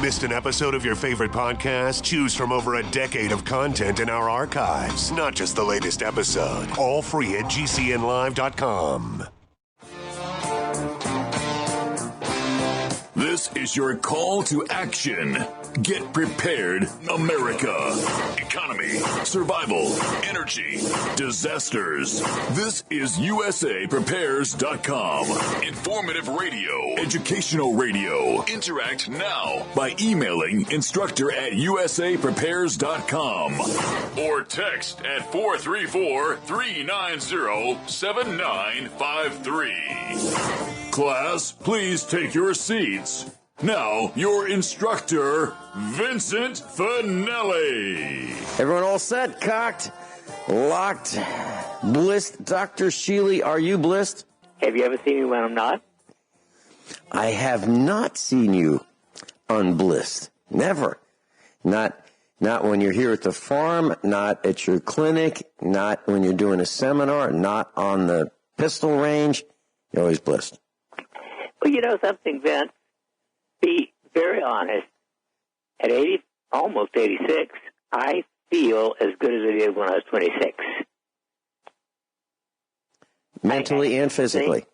Missed an episode of your favorite podcast? Choose from over a decade of content in our archives, not just the latest episode. All free at GCNlive.com. This is your call to action. Get prepared, America. Economy, survival, energy, disasters. This is USAPrepares.com. Informative radio, educational radio. Interact now by emailing instructor@USAPrepares.com or text at 434-390-7953. Class, please take your seats. Now, your instructor, Vincent Finelli. Everyone all set, cocked, locked, blissed. Dr. Shealy, are you blissed? Have you ever seen me when I'm not? I have not seen you unblissed. Never. Not when you're here at the farm, not at your clinic, not when you're doing a seminar, not on the pistol range. You're always blissed. Well, you know something, Vince? Be very honest. At almost 86, I feel as good as I did when I was 26. Mentally and physically.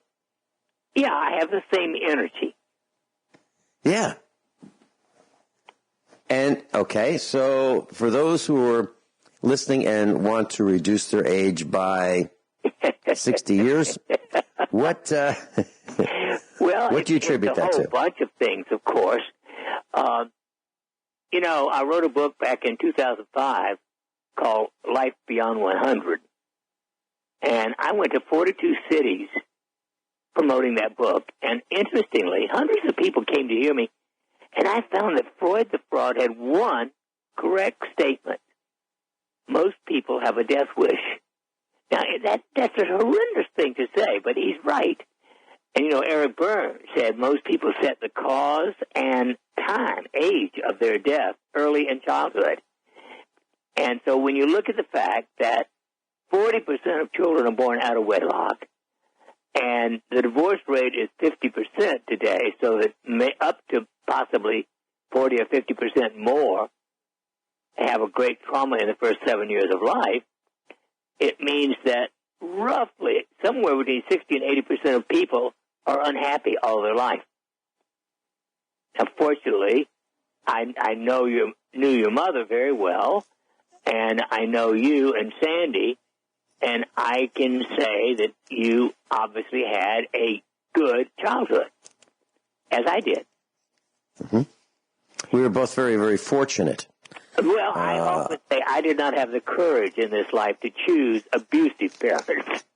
Yeah, I have the same energy. Yeah. And, okay, so for those who are listening and want to reduce their age by 60 years, what do you attribute that to? It's a whole bunch of things, of course. You know, I wrote a book back in 2005 called Life Beyond 100. And I went to 42 cities promoting that book. And interestingly, hundreds of people came to hear me. And I found that Freud the Fraud had one correct statement. Most people have a death wish. Now, that's a horrendous thing to say, but he's right. And, you know, Eric Burns said most people set the cause and time, age of their death early in childhood. And so when you look at the fact that 40% of children are born out of wedlock, and the divorce rate is 50% today, so that up to possibly 40 or 50% more have a great trauma in the first 7 years of life, it means that roughly somewhere between 60 and 80% of people are unhappy all their life. Unfortunately, I knew your mother very well, and I know you and Sandy, and I can say that you obviously had a good childhood, as I did. Mm-hmm. We were both very, very fortunate. Well, I often say I did not have the courage in this life to choose abusive parents.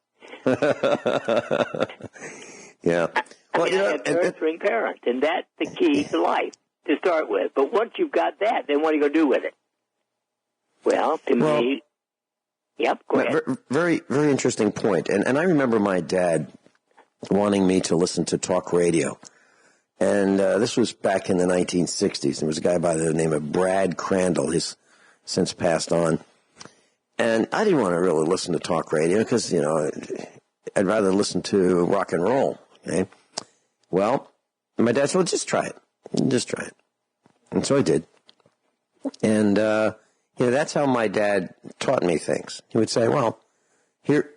Yeah. Well, I had nurturing parents, and that's the key to life to start with. But once you've got that, then what are you going to do with it? Well, me, yep, go ahead. Very, very interesting point. And I remember my dad wanting me to listen to talk radio. And this was back in the 1960s. There was a guy by the name of Brad Crandall. He's since passed on. And I didn't want to really listen to talk radio because, you know, I'd rather listen to rock and roll. Okay? Well, my dad said, well, just try it. Just try it. And so I did. And, you know, that's how my dad taught me things. He would say, well, here,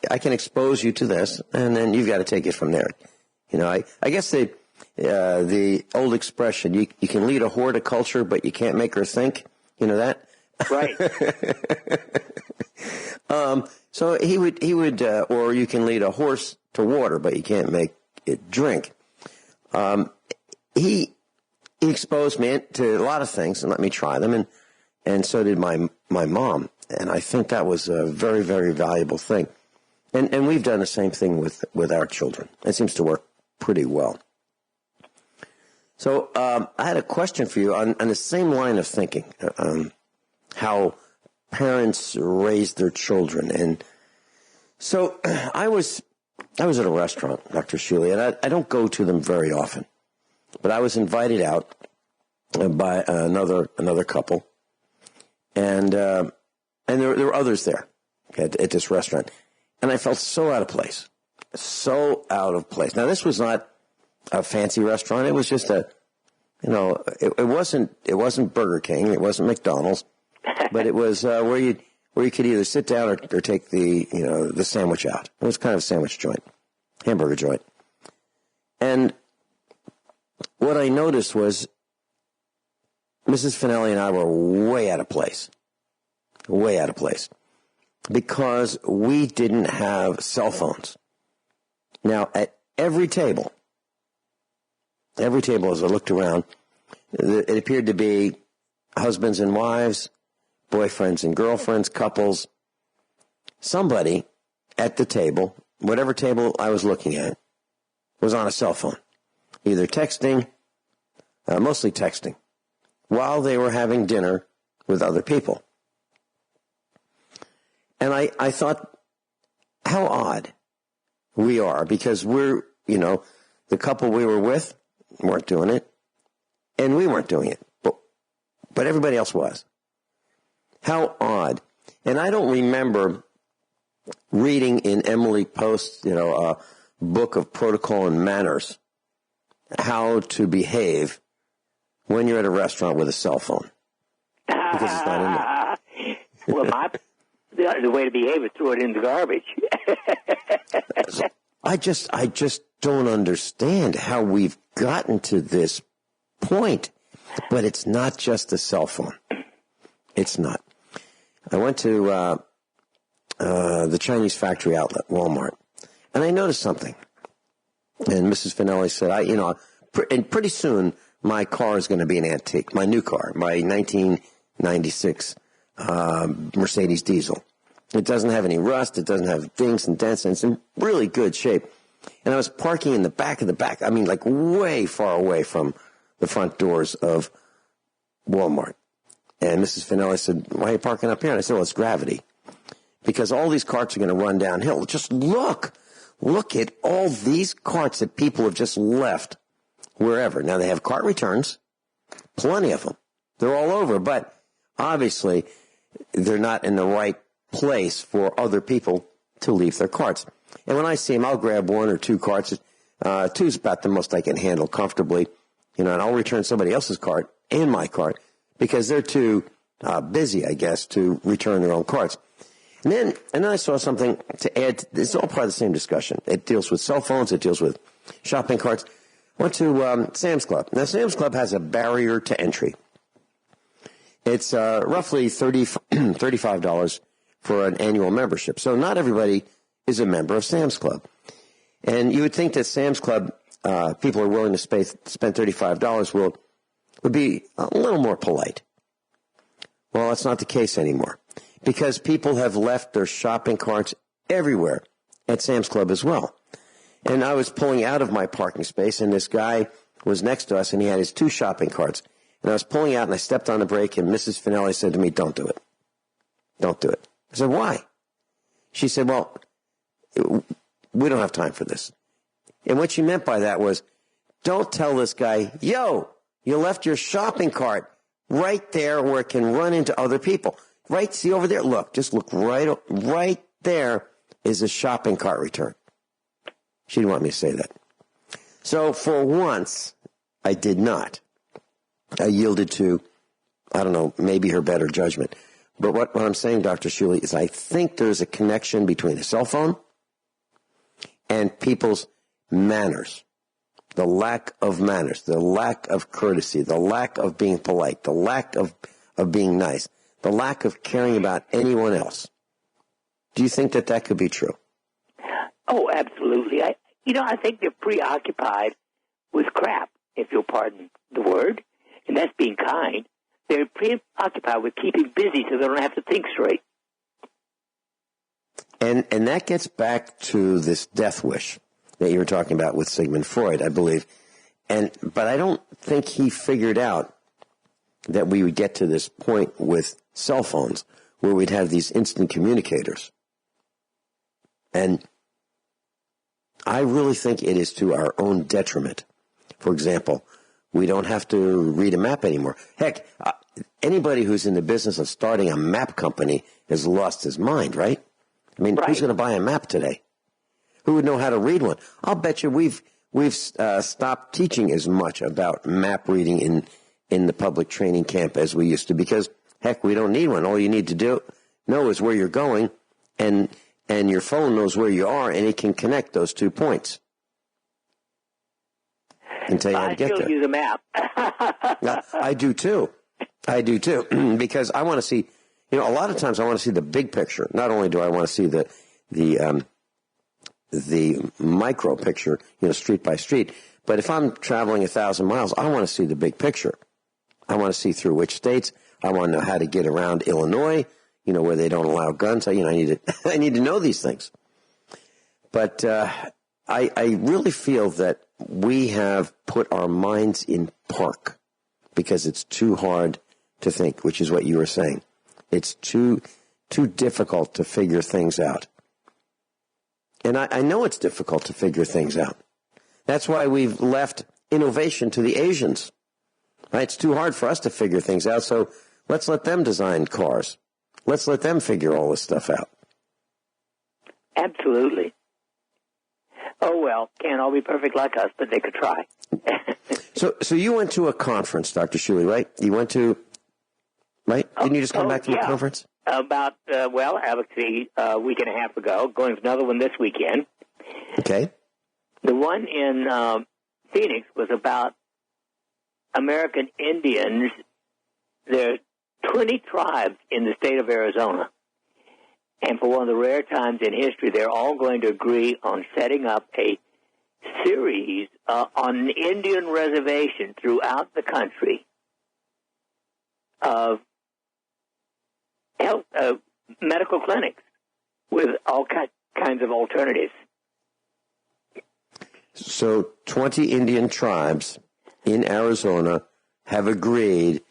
I can expose you to this, and then you've got to take it from there. You know, I guess the old expression, you can lead a horticulture, but you can't make her think. You know that? Right. So he would, or you can lead a horse to water, but you can't make it drink. He exposed me to a lot of things and let me try them, and so did my mom. And I think that was a very, very valuable thing. And we've done the same thing with our children. It seems to work pretty well. So I had a question for you on the same line of thinking, how parents raise their children. And so I was at a restaurant, Dr. Shealy, and I don't go to them very often, but I was invited out by another couple, and there were others there at this restaurant, and I felt so out of place. So out of place. Now, this was not a fancy restaurant. It was just a You know, it wasn't Burger King, it wasn't McDonald's, but it was where you could either sit down or take the sandwich out. It was kind of a sandwich joint, hamburger joint. And what I noticed was Mrs. Finelli and I were way out of place, because we didn't have cell phones. Now, at every table as I looked around, it appeared to be husbands and wives, boyfriends and girlfriends, couples. Somebody at the table, whatever table I was looking at, was on a cell phone, either texting, mostly texting, while they were having dinner with other people. And I thought, how odd we are, because we're, the couple we were with weren't doing it, and we weren't doing it, but everybody else was. How odd. And I don't remember reading in Emily Post's, a book of protocol and manners, how to behave when you're at a restaurant with a cell phone. Because it's not in there. Well, the way to behave is throw it in the garbage. I just don't understand how we've gotten to this point. But it's not just the cell phone. It's not. I went to the Chinese factory outlet, Walmart, and I noticed something. And Mrs. Finelli said, and pretty soon my car is going to be an antique, my new car, my 1996 Mercedes diesel. It doesn't have any rust. It doesn't have dings and dents, and it's in really good shape. And I was parking in the back of the back. I mean, like way far away from the front doors of Walmart. And Mrs. Finelli said, why are you parking up here? And I said, well, it's gravity. Because all these carts are going to run downhill. Just look at all these carts that people have just left wherever. Now, they have cart returns, plenty of them. They're all over, but obviously they're not in the right place for other people to leave their carts. And when I see them, I'll grab one or two carts. Two's about the most I can handle comfortably, and I'll return somebody else's cart and my cart because they're too busy, I guess, to return their own carts. And then I saw something to add. It's all part of the same discussion. It deals with cell phones. It deals with shopping carts. Went to Sam's Club. Now, Sam's Club has a barrier to entry. It's roughly $35 for an annual membership. So not everybody is a member of Sam's Club. And you would think that Sam's Club, people are willing to spend $35 would be a little more polite. Well, that's not the case anymore because people have left their shopping carts everywhere at Sam's Club as well. And I was pulling out of my parking space, and this guy was next to us, and he had his two shopping carts. And I was pulling out, and I stepped on the brake, and Mrs. Finelli said to me, don't do it. Don't do it. I said, why? She said, well, we don't have time for this. And what she meant by that was, don't tell this guy, yo, you left your shopping cart right there where it can run into other people. Right, see over there? Look, just look right there is a shopping cart return. She didn't want me to say that. So for once, I did not. I yielded to, I don't know, maybe her better judgment. But what I'm saying, Dr. Shealy, is I think there's a connection between a cell phone and people's manners. The lack of manners, the lack of courtesy, the lack of being polite, the lack of being nice, the lack of caring about anyone else. Do you think that could be true? Oh, absolutely. I think they're preoccupied with crap, if you'll pardon the word, and that's being kind. They're preoccupied with keeping busy so they don't have to think straight. And that gets back to this death wish that you were talking about with Sigmund Freud, I believe. But I don't think he figured out that we would get to this point with cell phones where we'd have these instant communicators. And I really think it is to our own detriment. For example, we don't have to read a map anymore. Heck, anybody who's in the business of starting a map company has lost his mind, right? I mean, right. Who's going to buy a map today? Who would know how to read one? I'll bet you we've we've stopped teaching as much about map reading in the public training camp as we used to, because, heck, we don't need one. All you need to know is where you're going, and your phone knows where you are, and it can connect those 2 points and tell you how to get there. I still use a map. I do too, because I want to see, a lot of times I want to see the big picture. Not only do I want to see the micro picture, street by street, but if I'm traveling 1,000 miles, I want to see the big picture. I want to see through which states. I want to know how to get around Illinois, where they don't allow guns. I need to know these things. But I really feel that we have put our minds in park because it's too hard to think, which is what you were saying. It's too difficult to figure things out. And I know it's difficult to figure things out. That's why we've left innovation to the Asians. Right? It's too hard for us to figure things out, so let's let them design cars. Let's let them figure all this stuff out. Absolutely. Oh, well, can't all be perfect like us, but they could try. So you went to a conference, Dr. Shealy, right? You went to, right? Didn't you just come back from a conference? About, actually, a week and a half ago, going to another one this weekend. Okay. The one in Phoenix was about American Indians. There are 20 tribes in the state of Arizona. And for one of the rare times in history, they're all going to agree on setting up a series on an Indian reservation throughout the country of health, medical clinics with all kinds of alternatives. So 20 Indian tribes in Arizona have agreed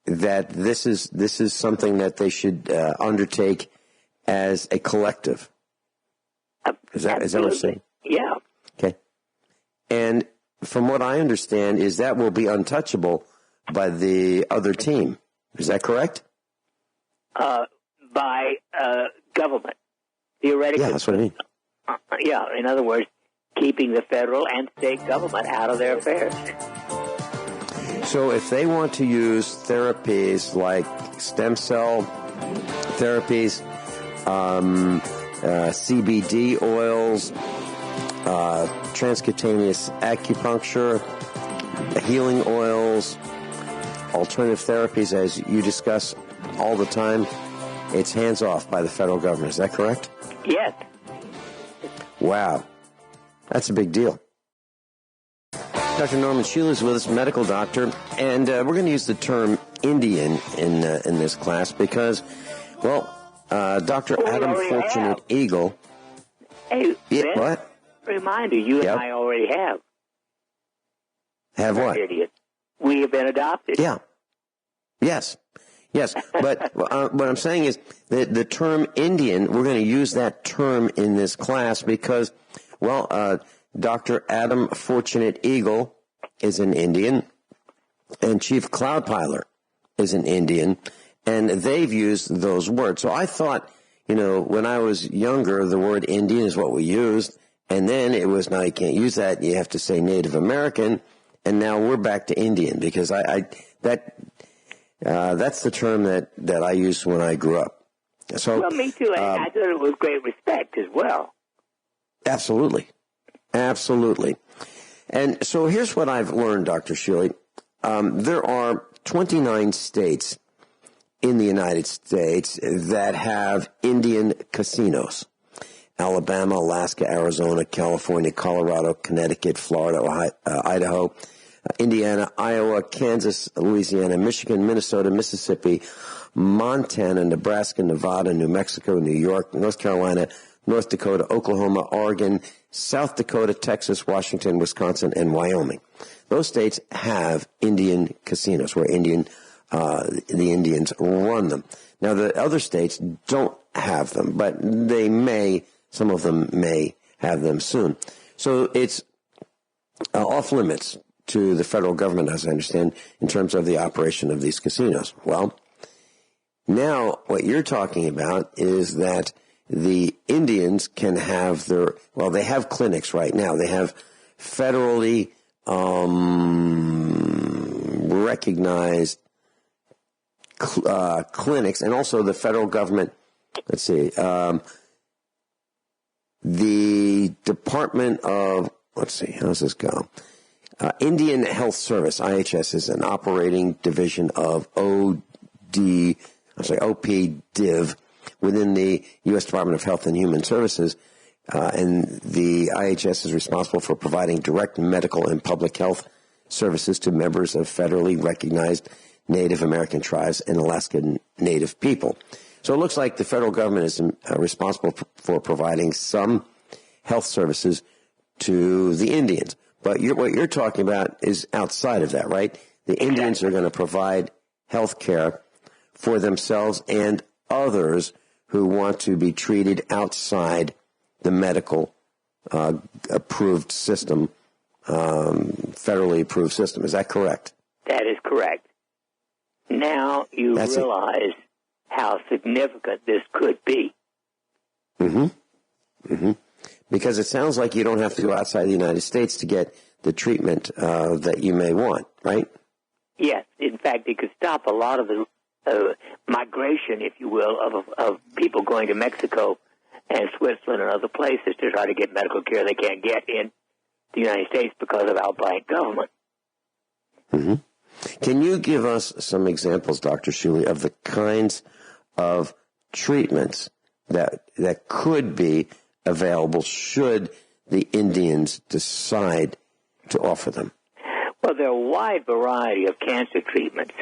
that this is something that they should undertake as a collective. Is that what you're saying? Yeah. Okay. And from what I understand is that will be untouchable by the other team. Is that correct? By government. Theoretically. Yeah, that's what I mean. In other words, keeping the federal and state government out of their affairs. So if they want to use therapies like stem cell therapies, CBD oils, transcutaneous acupuncture, healing oils, alternative therapies, as you discuss all the time, it's hands off by the federal government. Is that correct? Yes. Wow. That's a big deal. Dr. Norman Shealy is with us, medical doctor, and we're going to use the term Indian in this class because, well, Dr. Adam Fortunate Eagle. Hey, Vince, what? Reminder, you and I already have. Have what? Idiot. We have been adopted. Yeah. Yes. But what I'm saying is that the term Indian, we're going to use that term in this class because, well, Dr. Adam Fortunate Eagle is an Indian, and Chief Cloudpiler is an Indian, and they've used those words. So I thought, when I was younger, the word Indian is what we used, and then it was, now you can't use that, you have to say Native American, and now we're back to Indian, because that's the term that I used when I grew up. So, well, me too, and I thought it was great respect as well. Absolutely. And so here's what I've learned, Dr. Shealy. There are 29 states in the United States that have Indian casinos. Alabama, Alaska, Arizona, California, Colorado, Connecticut, Florida, Idaho, Indiana, Iowa, Kansas, Louisiana, Michigan, Minnesota, Mississippi, Montana, Nebraska, Nevada, New Mexico, New York, North Carolina, North Dakota, Oklahoma, Oregon, South Dakota, Texas, Washington, Wisconsin, and Wyoming. Those states have Indian casinos where the Indians run them. Now, the other states don't have them, but some of them may have them soon. So it's off limits to the federal government, as I understand, in terms of the operation of these casinos. Well, now what you're talking about is that the Indians can have they have clinics right now. They have federally recognized clinics, and also the federal government. Let's see, the Department of, how does this go? Indian Health Service, IHS, is an operating division of OPDIV within the U.S. Department of Health and Human Services. And the IHS is responsible for providing direct medical and public health services to members of federally recognized Native American tribes and Alaskan Native people. So it looks like the federal government is responsible for providing some health services to the Indians. But what you're talking about is outside of that, right? The Indians are going to provide health care for themselves and others who want to be treated outside the medical approved system, federally approved system. Is that correct? That is correct. Now you realize how significant this could be. Mm-hmm. Mm-hmm. Because it sounds like you don't have to go outside the United States to get the treatment that you may want, right? Yes. In fact, it could stop a lot of the migration, if you will, of people going to Mexico and Switzerland and other places to try to get medical care they can't get in the United States because of our blank government. Mm-hmm. Can you give us some examples, Dr. Shealy, of the kinds of treatments that could be available should the Indians decide to offer them? Well, there are a wide variety of cancer treatments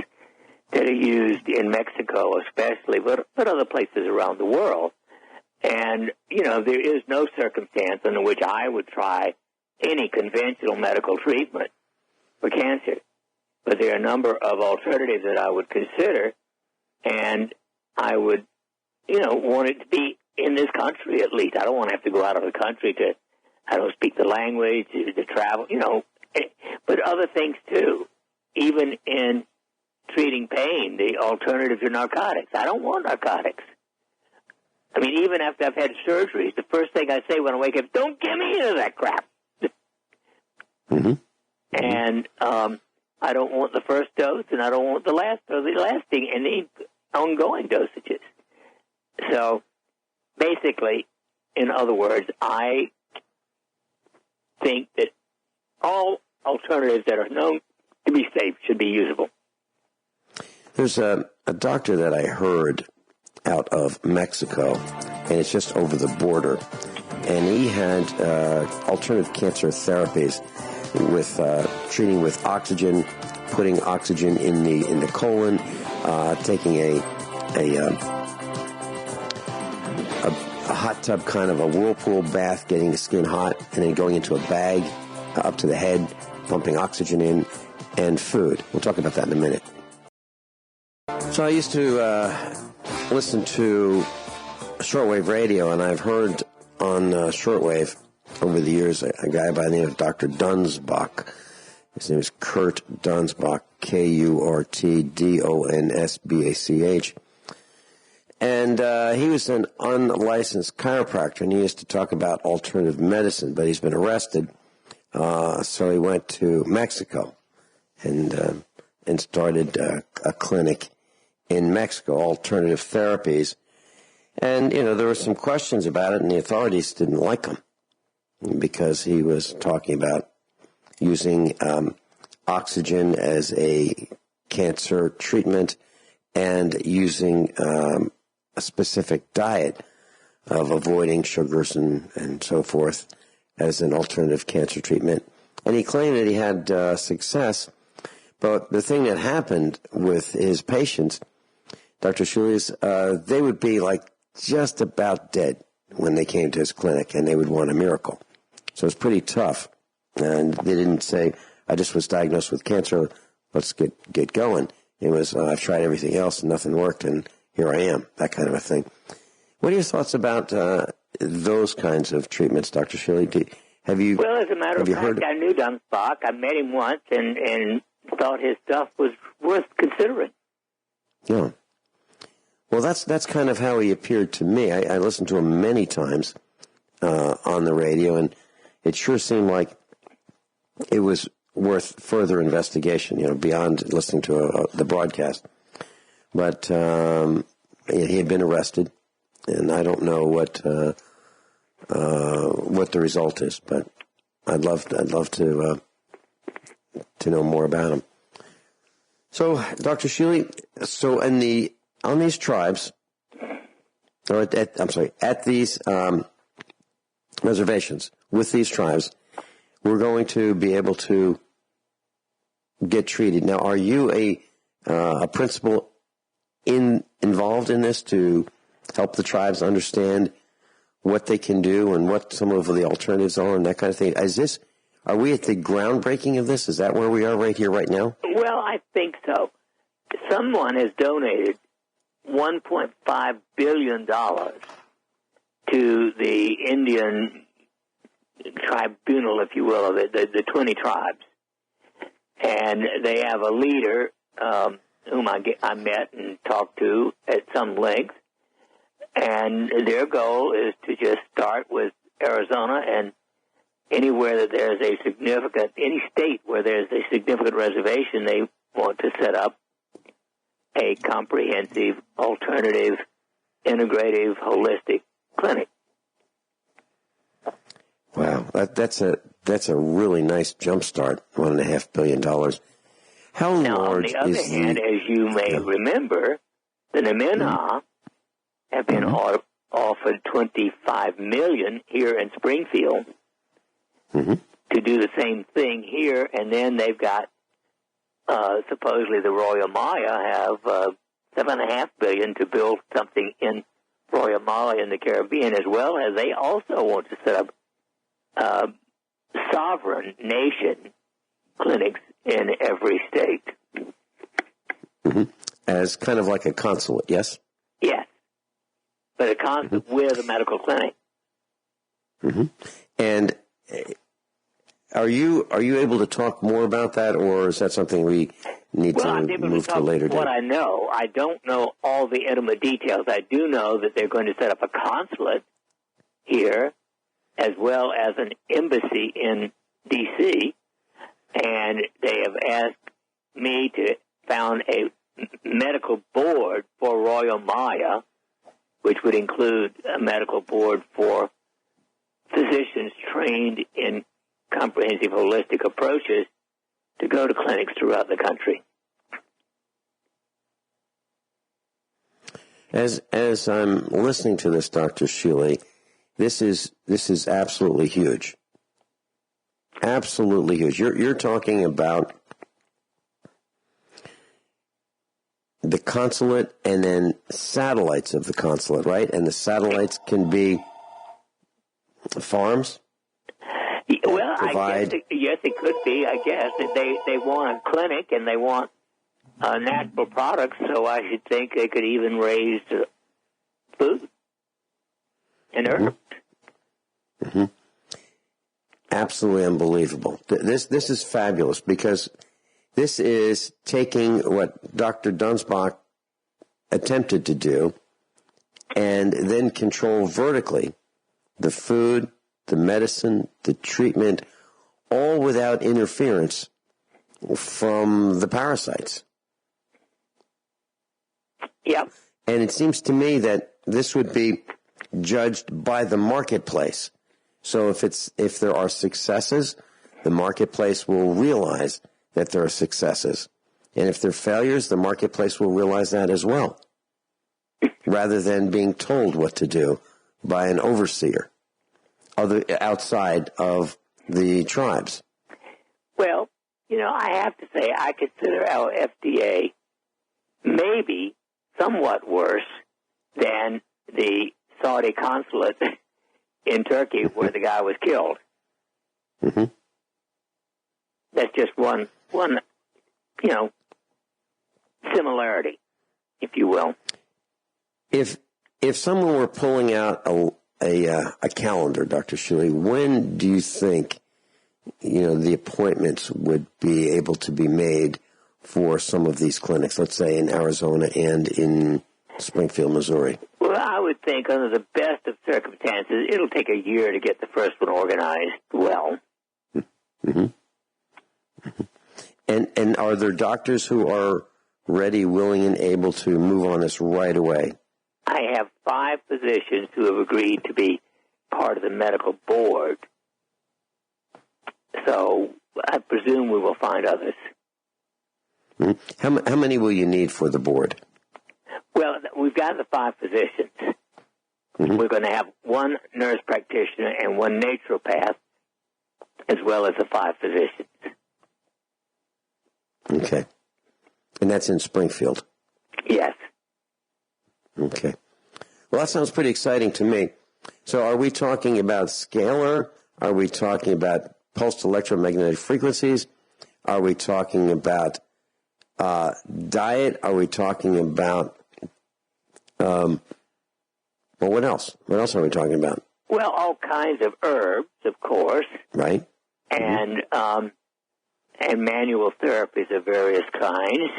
that are used in Mexico especially, but other places around the world. And, there is no circumstance under which I would try any conventional medical treatment for cancer. But there are a number of alternatives that I would consider, and I would, want it to be in this country at least. I don't want to have to go out of the country I don't speak the language, to travel, but other things too. Even in treating pain, the alternative to narcotics. I don't want narcotics. I mean, even after I've had surgeries, the first thing I say when I wake up, don't give me any of that crap. Mm-hmm. And I don't want the first dose, and I don't want the lasting and the ongoing dosages. So, basically, in other words, I think that all alternatives that are known to be safe should be usable. There's a doctor that I heard out of Mexico, and it's just over the border, and he had alternative cancer therapies with treating with oxygen, putting oxygen in the colon, taking a hot tub, kind of a whirlpool bath, getting the skin hot, and then going into a bag up to the head, pumping oxygen in, and food. We'll talk about that in a minute. So I used to listen to shortwave radio, and I've heard on shortwave over the years a guy by the name of Dr. Dunsbach. His name is Kurt Dunsbach, Kurtdonsbach. And he was an unlicensed chiropractor, and he used to talk about alternative medicine, but he's been arrested. So he went to Mexico and started a clinic in Mexico, alternative therapies. And, there were some questions about it, and the authorities didn't like him because he was talking about using oxygen as a cancer treatment and using a specific diet of avoiding sugars and so forth as an alternative cancer treatment. And he claimed that he had success, but the thing that happened with his patients, Dr. Shealy, is they would be like just about dead when they came to his clinic, and they would want a miracle. So it's pretty tough. And they didn't say, I just was diagnosed with cancer, let's get going. It was, I've tried everything else and nothing worked, and here I am, that kind of a thing. What are your thoughts about those kinds of treatments, Dr. Shealy? Well, as a matter of fact, I knew Dunsbach. I met him once and thought his stuff was worth considering. Yeah. Well, that's kind of how he appeared to me. I listened to him many times on the radio, and it sure seemed like it was worth further investigation, beyond listening to the broadcast. But he had been arrested, and I don't know what the result is, but I'd love to know more about him. So, Dr. Shealy, on these tribes, or at these reservations with these tribes, we're going to be able to get treated. Now, are you a principal involved in this to help the tribes understand what they can do and what some of the alternatives are and that kind of thing? Are we at the groundbreaking of this? Is that where we are right here, right now? Well, I think so. Someone has donated $1.5 billion to the Indian tribunal, if you will, of the 20 tribes. And they have a leader whom I met and talked to at some length. And their goal is to just start with Arizona, and anywhere that there's any state where there's a significant reservation, they want to set up a comprehensive, alternative, integrative, holistic clinic. Wow, that's a really nice jumpstart. $1.5 billion. How now, large on the other hand, as you may remember, the Namena have been offered $25 million here in Springfield to do the same thing here, and then they've got supposedly the Royal Maya have $7.5 billion to build something in Royal Maya in the Caribbean, as well as they also want to set up sovereign nation clinics in every state. As kind of like a consulate, yes? Yes, but a consulate with a medical clinic. And are you able to talk more about that, or is that something we need to move to a later date? What I know, I don't know all the intimate details. I do know that they're going to set up a consulate here, as well as an embassy in D.C., and they have asked me to found a medical board for Royal Maya, which would include a medical board for physicians trained in comprehensive holistic approaches to go to clinics throughout the country. As I'm listening to this, Dr. Shealy, this is absolutely huge. Absolutely huge. You're talking about the consulate and then satellites of the consulate, right? And the satellites can be farms? Well, I guess it could be. I guess they want a clinic and they want natural products, so I should think they could even raise food and herbs. Absolutely unbelievable. This is fabulous, because this is taking what Dr. Dunsbach attempted to do and then control vertically the food, the medicine, the treatment, all without interference from the parasites. Yep. And it seems to me that this would be judged by the marketplace. So if there are successes, the marketplace will realize that there are successes. And if there are failures, the marketplace will realize that as well, rather than being told what to do by an overseer outside of the tribes. Well, I have to say, I consider our FDA maybe somewhat worse than the Saudi consulate in Turkey where the guy was killed. That's just one similarity, if you will. If someone were pulling out a calendar, Dr. Shealy, when do you think the appointments would be able to be made for some of these clinics, let's say in Arizona and in Springfield, Missouri? Well, I would think under the best of circumstances, it'll take a year to get the first one organized well. And are there doctors who are ready, willing, and able to move on this right away? I have 5 physicians who have agreed to be part of the medical board. So I presume we will find others. How many will you need for the board? Well, we've got the 5 physicians. We're going to have 1 nurse practitioner and 1 naturopath, as well as the 5 physicians. Okay. And that's in Springfield? Yes. Okay. Well, that sounds pretty exciting to me. So are we talking about scalar? Are we talking about pulsed electromagnetic frequencies? Are we talking about diet? Are we talking about, well, what else? What else are we talking about? Well, all kinds of herbs, of course. Right. And manual therapies of various kinds,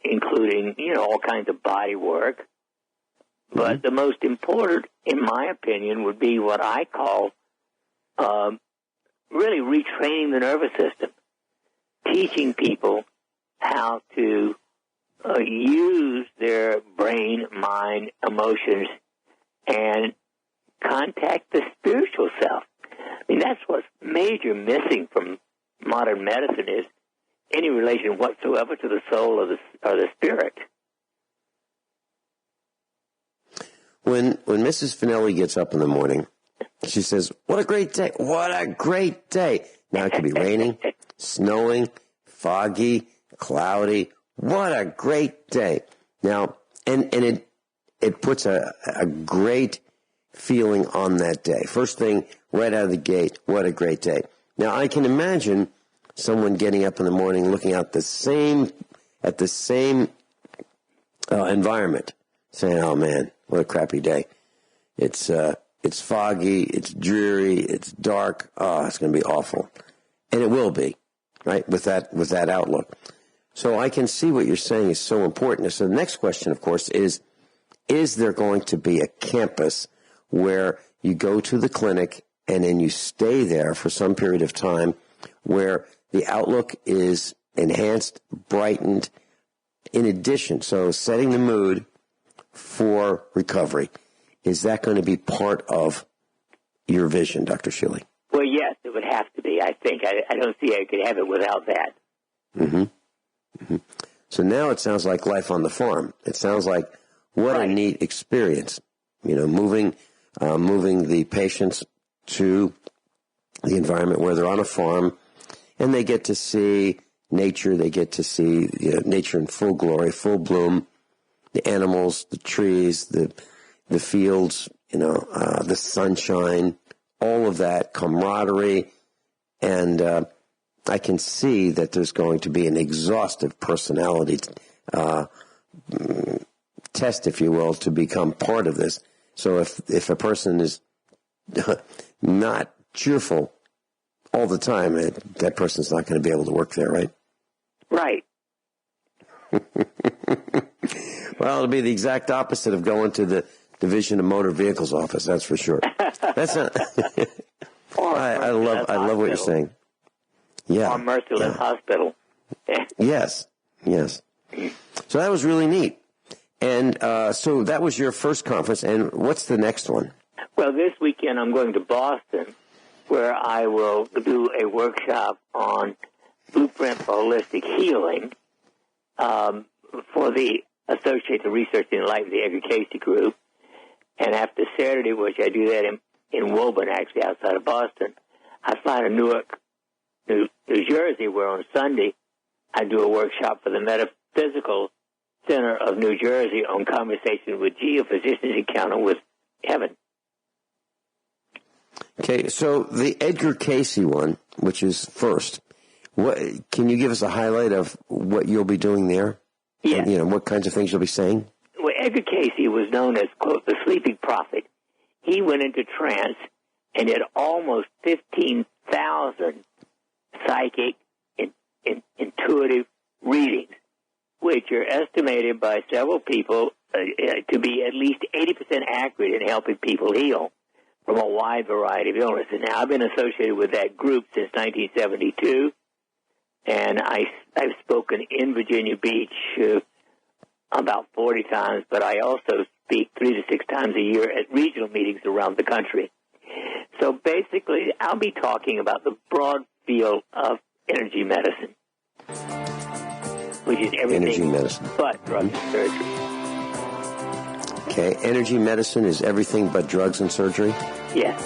including, all kinds of body work. But the most important, in my opinion, would be what I call really retraining the nervous system, teaching people how to use their brain, mind, emotions, and contact the spiritual self. I mean, that's what's major missing from modern medicine is any relation whatsoever to the soul or the spirit. When Mrs. Finelli gets up in the morning, she says, "What a great day! What a great day!" Now it could be raining, snowing, foggy, cloudy. What a great day! Now, and it puts a great feeling on that day. First thing, right out of the gate, what a great day. Now, I can imagine someone getting up in the morning, looking out at the same environment, saying, "Oh man, what a crappy day! It's foggy, it's dreary, it's dark. Oh, it's going to be awful," and it will be, right? With that outlook. So I can see what you're saying is so important. So the next question, of course, is there going to be a campus where you go to the clinic and then you stay there for some period of time where the outlook is enhanced, brightened, in addition, so setting the mood for recovery? Is that going to be part of your vision, Dr. Shealy? Well, yes, it would have to be, I think. I don't see how you could have it without that. So now it sounds like life on the farm. It sounds like what a neat experience, moving the patients to the environment where they're on a farm and they get to see nature. They get to see nature in full glory, full bloom, the animals, the trees, the fields, the sunshine, all of that camaraderie. And I can see that there's going to be an exhaustive personality test, if you will, to become part of this. So if a person is not cheerful all the time, that person's not going to be able to work there, right? Right. Well, it'll be the exact opposite of going to the Division of Motor Vehicles office, that's for sure. That's not. I love what you're saying. Yeah. Or Merciless Hospital. Yes. So that was really neat. And so that was your first conference. And what's the next one? Well, this weekend I'm going to Boston, where I will do a workshop on Blueprint for Holistic Healing for the Associated Research in Life, the Edgar Casey Group. And after Saturday, which I do that in Woburn, actually outside of Boston, I fly to Newark, New Jersey, where on Sunday I do a workshop for the Metaphysical Center of New Jersey on Conversation with Geophysicians Encounter with Heaven. Okay, so the Edgar Casey one, which is first, can you give us a highlight of what you'll be doing there? Yes. And, what kinds of things you'll be saying? Well, Edgar Casey was known as, quote, the sleeping prophet. He went into trance and did almost 15,000 psychic, intuitive readings, which are estimated by several people to be at least 80% accurate in helping people heal. from a wide variety of illnesses. Now, I've been associated with that group since 1972, and I've spoken in Virginia Beach about 40 times, but I also speak 3 to 6 times a year at regional meetings around the country. So basically, I'll be talking about the broad field of energy medicine, which is everything energy medicine. but drugs and surgery. Okay, energy medicine is everything but drugs and surgery? Yes.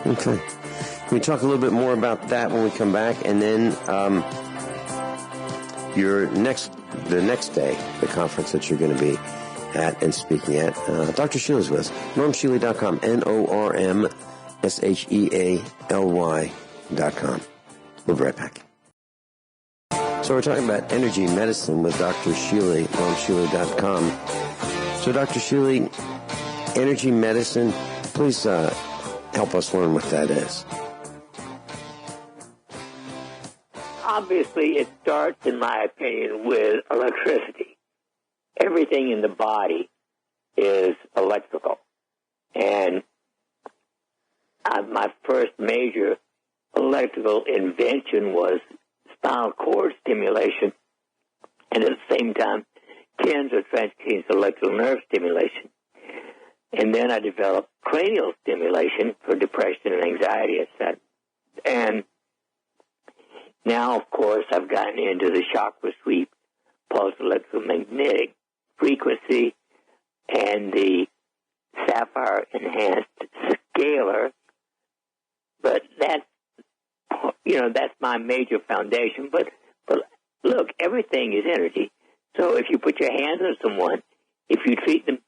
Okay. Can we talk a little bit more about that when we come back? And then the next day, the conference that you're going to be at and speaking at, Dr. Shealy's with us. NormShealy.com, NormShealy.com. We'll be right back. So we're talking about energy medicine with Dr. Shealy, NormShealy.com. So Dr. Shealy, energy medicine, please help us learn what that is. Obviously, it starts, in my opinion, with electricity. Everything in the body is electrical. And my first major electrical invention was spinal cord stimulation, and at the same time, TENS or transcutaneous electrical nerve stimulation. And then I developed cranial stimulation for depression and anxiety, etc. And now, of course, I've gotten into the chakra sweep, pulse electromagnetic frequency, and the sapphire-enhanced scalar. But that's my major foundation. But look, everything is energy. So if you put your hands on someone, if you treat them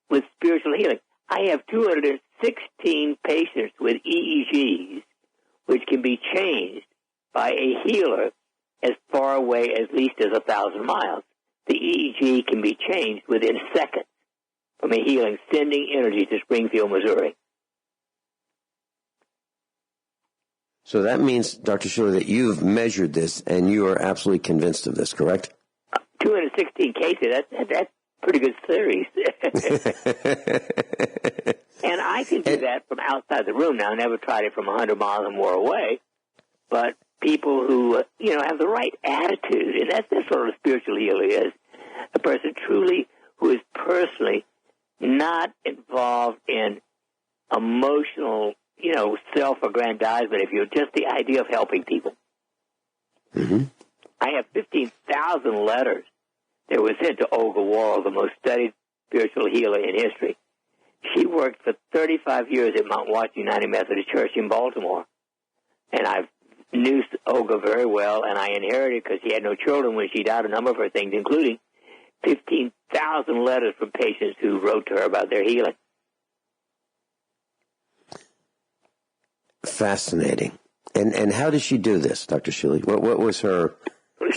with spiritual healing, I have 216 patients with EEGs, which can be changed by a healer as far away as least as 1,000 miles. The EEG can be changed within seconds from a healing, sending energy to Springfield, Missouri. So that means, Dr. Shealy, that you've measured this and you are absolutely convinced of this, correct? 216 cases, that's pretty good series. And I can do that from outside the room now. I never tried it from 100 miles or more away. But people who, have the right attitude, and that's what a spiritual healer is. A person truly who is personally not involved in emotional, self-aggrandizement, if you're just the idea of helping people. Mm-hmm. I have 15,000 letters that were sent to Olga Worrell, the most studied spiritual healer in history. She worked for 35 years at Mount Washington United Methodist Church in Baltimore. And I knew Olga very well, and I inherited, because she had no children when she died, a number of her things, including 15,000 letters from patients who wrote to her about their healing. Fascinating. And how did she do this, Dr. Shealy? What was her...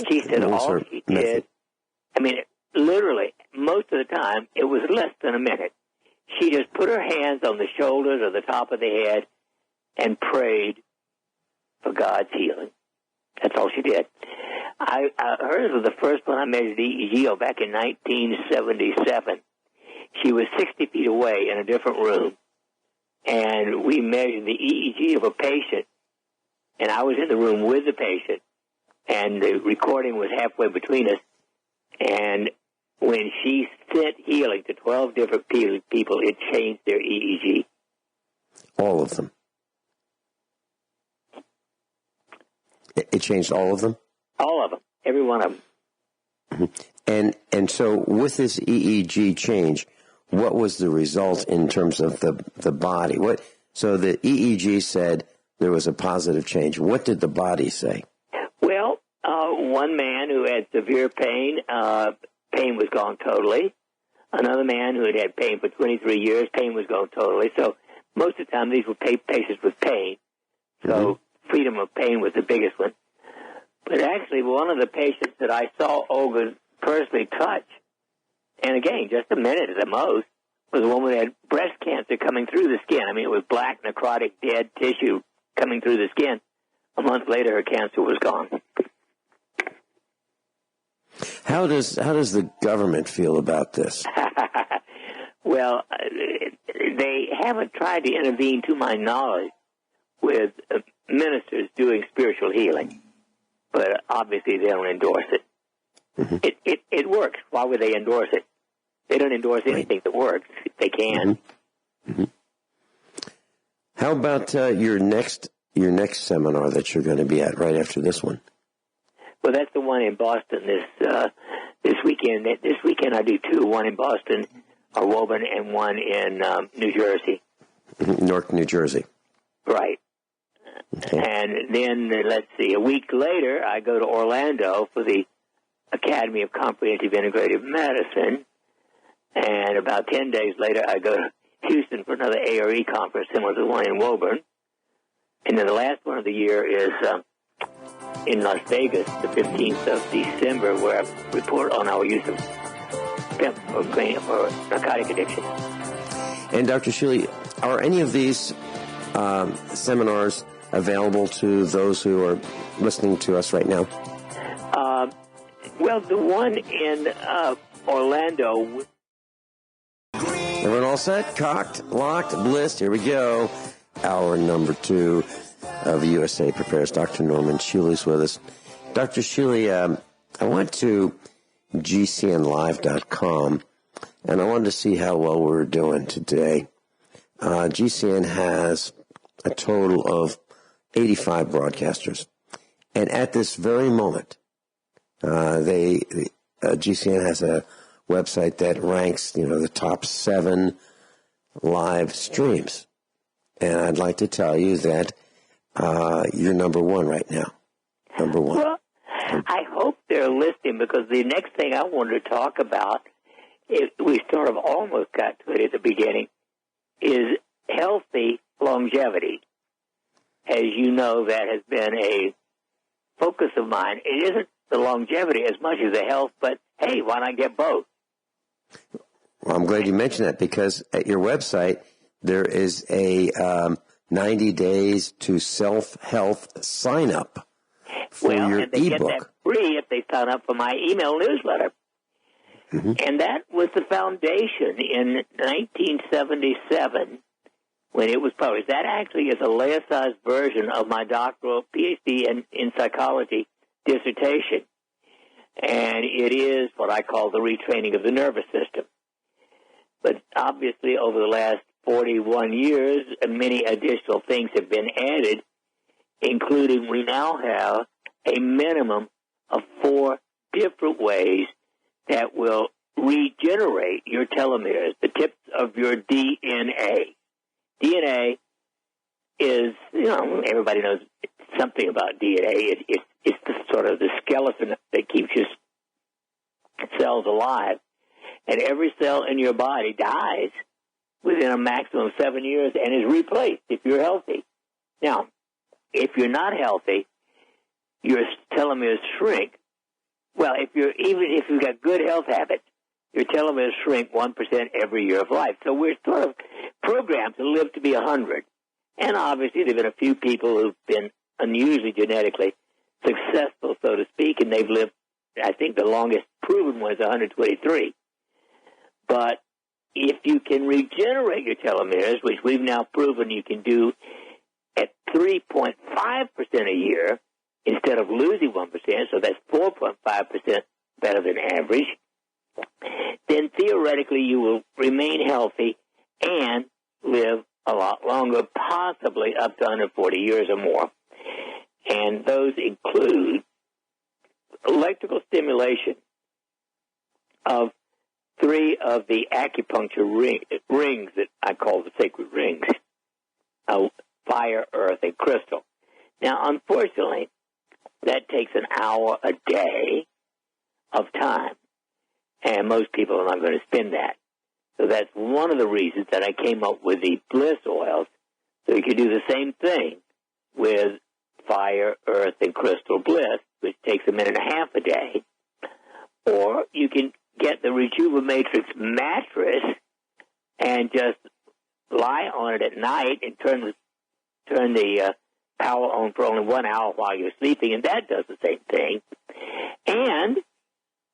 She said all she did, literally, most of the time, it was less than a minute. She just put her hands on the shoulders or the top of the head and prayed for God's healing. That's all she did. Hers was the first one I measured EEG back in 1977. She was 60 feet away in a different room, and we measured the EEG of a patient, and I was in the room with the patient, and the recording was halfway between us, and when she sent healing to 12 different people, it changed their EEG. All of them? It changed all of them? All of them. Every one of them. Mm-hmm. And so with this EEG change, what was the result in terms of the body? So the EEG said there was a positive change. What did the body say? Well, one man who had severe pain, pain was gone totally. Another man who had had pain for 23 years, pain was gone totally. So most of the time these were patients with pain. So freedom of pain was the biggest one. But actually one of the patients that I saw Olga personally touch, and again, just a minute at the most, was a woman who had breast cancer coming through the skin. It was black, necrotic, dead tissue coming through the skin. A month later, her cancer was gone. How does the government feel about this? Well, they haven't tried to intervene, to my knowledge, with ministers doing spiritual healing. But obviously they don't endorse it. Mm-hmm. It works. Why would they endorse it? They don't endorse anything that works if they can. Mm-hmm. Mm-hmm. How about your next seminar that you're going to be at right after this one? Well, that's the one in Boston this weekend. This weekend I do two, one in Boston, or Woburn, and one in New Jersey. Newark, New Jersey. Right. Okay. And then, let's see, a week later, I go to Orlando for the Academy of Comprehensive Integrative Medicine. And about 10 days later, I go to Houston for another ARE conference, similar to the one in Woburn. And then the last one of the year is in Las Vegas, the 15th of December, where I report on our use of hemp for narcotic addiction. And Dr. Shealy, are any of these seminars available to those who are listening to us right now? Well, the one in Orlando. Everyone all set? Cocked, locked, blissed. Here we go. Hour number 2 of USA Prepares. Dr. Norman Shealy's with us. Dr. Shealy, I went to GCNlive.com, and I wanted to see how well we're doing today. GCN has a total of 85 broadcasters. And at this very moment, GCN has a website that ranks, the top 7 live streams. And I'd like to tell you that you're number 1 right now. Number 1. Well, I hope they're listening, because the next thing I wanted to talk about, we sort of almost got to it at the beginning, is healthy longevity. As you know, that has been a focus of mine. It isn't the longevity as much as the health, but hey, why not get both? Well, I'm glad you mentioned that, because at your website, there is a 90 days to self-health sign-up for your and they ebook. Get that free if they sign up for my email newsletter. Mm-hmm. And that was the foundation in 1977 when it was published. That actually is a laicized version of my doctoral PhD in psychology dissertation. And it is what I call the retraining of the nervous system. But obviously over the last 41 years, many additional things have been added, including we now have a minimum of 4 different ways that will regenerate your telomeres, the tips of your DNA. DNA is, everybody knows something about DNA. It's the sort of the skeleton that keeps your cells alive. And every cell in your body dies within a maximum of 7 years and is replaced if you're healthy. Now, if you're not healthy, your telomeres shrink. Well, even if you've got good health habits, your telomeres shrink 1% every year of life. So we're sort of programmed to live to be 100. And obviously there have been a few people who've been unusually genetically successful, so to speak, and they've lived, I think the longest proven one is 123. But if you can regenerate your telomeres, which we've now proven you can do at 3.5% a year instead of losing 1%, so that's 4.5% better than average, then theoretically you will remain healthy and live a lot longer, possibly up to 140 years or more. And those include electrical stimulation of 3 of the acupuncture rings that I call the sacred rings, fire, earth, and crystal. Now, unfortunately, that takes an hour a day of time, and most people are not going to spend that. So that's one of the reasons that I came up with the bliss oils, so you can do the same thing with fire, earth, and crystal bliss, which takes a minute and a half a day. Or you can get the Rejuva-Matrix mattress and just lie on it at night and turn the power on for only 1 hour while you're sleeping, and that does the same thing. And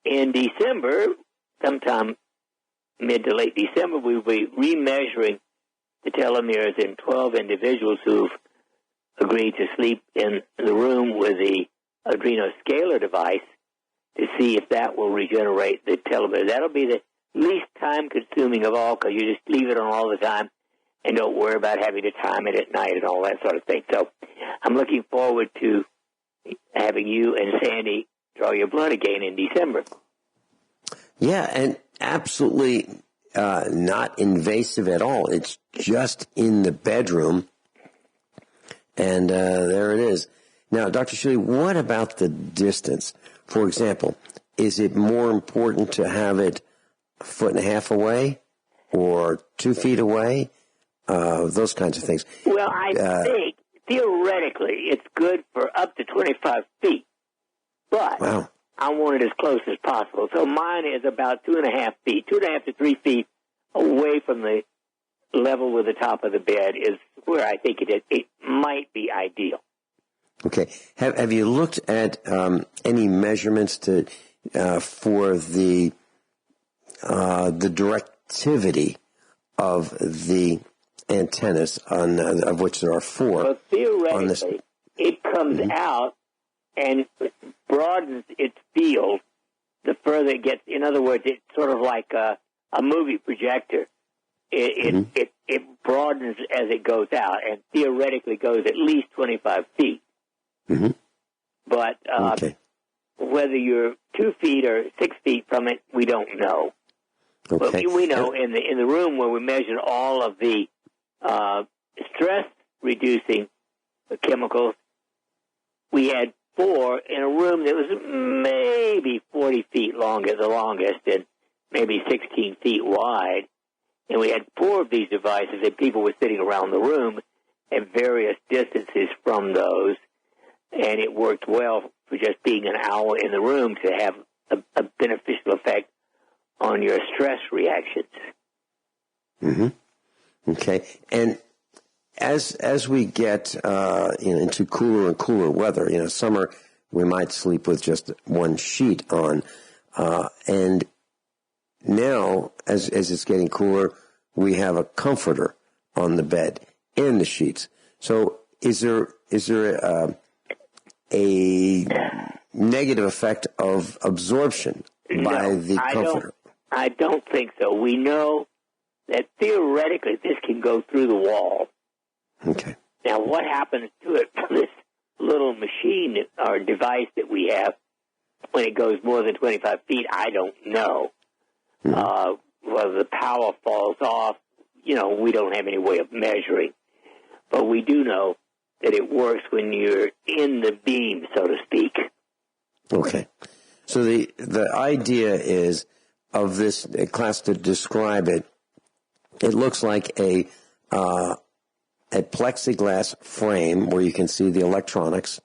in December, sometime mid to late December, we'll be remeasuring the telomeres in 12 individuals who've agreed to sleep in the room with the Scalar device to see if that will regenerate the telomeres. That'll be the least time-consuming of all, because you just leave it on all the time and don't worry about having to time it at night and all that sort of thing. So I'm looking forward to having you and Sandy draw your blood again in December. Yeah, and absolutely not invasive at all. It's just in the bedroom, and there it is. Now, Dr. Shealy, what about the distance? For example, is it more important to have it a foot and a half away or 2 feet away? Those kinds of things. Well, I think theoretically it's good for up to 25 feet, but wow. I want it as close as possible. So mine is about 2.5 feet, 2.5 to 3 feet away from the level with the top of the bed is where I think it might be ideal. Okay. Have you looked at any measurements for the directivity of the antennas, of which there are 4? Well, theoretically, it comes out and broadens its field the further it gets. In other words, it's sort of like a movie projector. It broadens as it goes out, and theoretically goes at least 25 feet. Mm-hmm. But whether you're 2 feet or 6 feet from it, we don't know. Okay. But we know in the room where we measured all of the stress-reducing chemicals, we had 4 in a room that was maybe 40 feet long at the longest and maybe 16 feet wide. And we had 4 of these devices, and people were sitting around the room at various distances from those. And it worked well for just being an hour in the room to have a beneficial effect on your stress reactions. Mm-hmm. Okay. And as we get into cooler and cooler weather, summer, we might sleep with just one sheet on. And now, as it's getting cooler, we have a comforter on the bed and the sheets. So is there a negative effect of absorption by the comforter? I don't think so. We know that theoretically this can go through the wall. Okay. Now, what happens to it, this little machine or device that we have, when it goes more than 25 feet, I don't know. Whether the power falls off, we don't have any way of measuring. But we do know that it works when you're in the beam, so to speak. Okay. So the idea is of this class, to describe it, it looks like a plexiglass frame where you can see the electronics,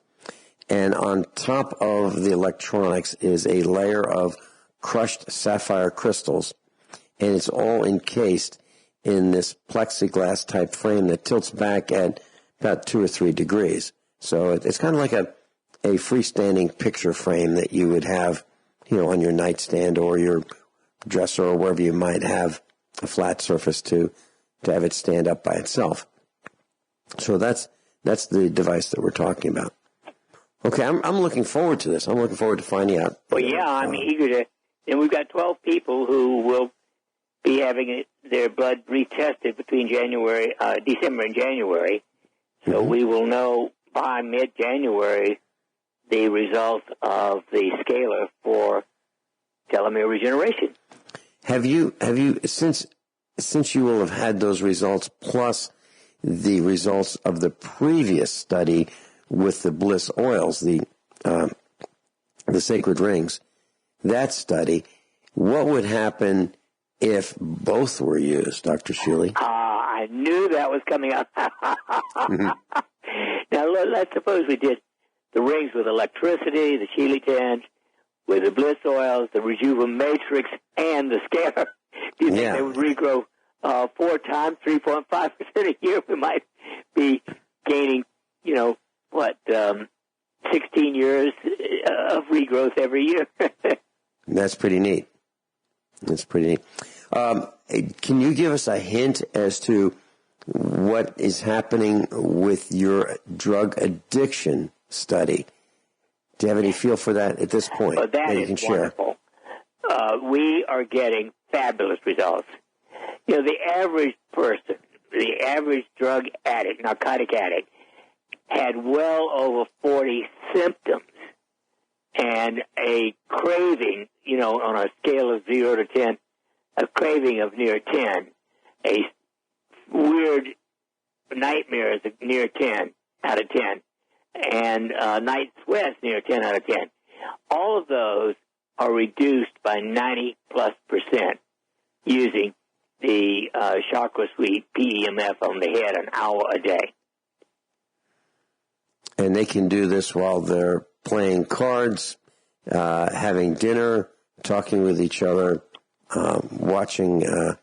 and on top of the electronics is a layer of crushed sapphire crystals, and it's all encased in this plexiglass type frame that tilts back at about 2 or 3 degrees. So it's kind of like a freestanding picture frame that you would have, on your nightstand or your dresser or wherever you might have a flat surface to have it stand up by itself. So that's the device that we're talking about. Okay, I'm looking forward to this. I'm looking forward to finding out. Well, yeah, I'm eager to. And we've got 12 people who will be having their blood retested between December and January. So we will know by mid-January the results of the scalar for telomere regeneration. Have you since you will have had those results plus the results of the previous study with the bliss oils, the sacred rings, that study, what would happen if both were used, Dr. Shealy? I knew that was coming up. Now, let's suppose we did the rings with electricity, the Shealy tens, with the bliss oils, the rejuven matrix, and the scalar. Do you think they would regrow 4 times, 3.5% a year? We might be gaining, 16 years of regrowth every year. That's pretty neat. Can you give us a hint as to what is happening with your drug addiction study. Do you have any feel for that at this point? Well, that you can is wonderful. Share? We are getting fabulous results. You know, the average person, the average drug addict, narcotic addict, had well over 40 symptoms and a craving, you know, on a scale of 0 to 10, a craving of near 10, a weird nightmares near 10 out of 10, and night sweats near 10 out of 10. All of those are reduced by 90+% using the chakra suite PEMF on the head an hour a day. And they can do this while they're playing cards, having dinner, talking with each other, watching a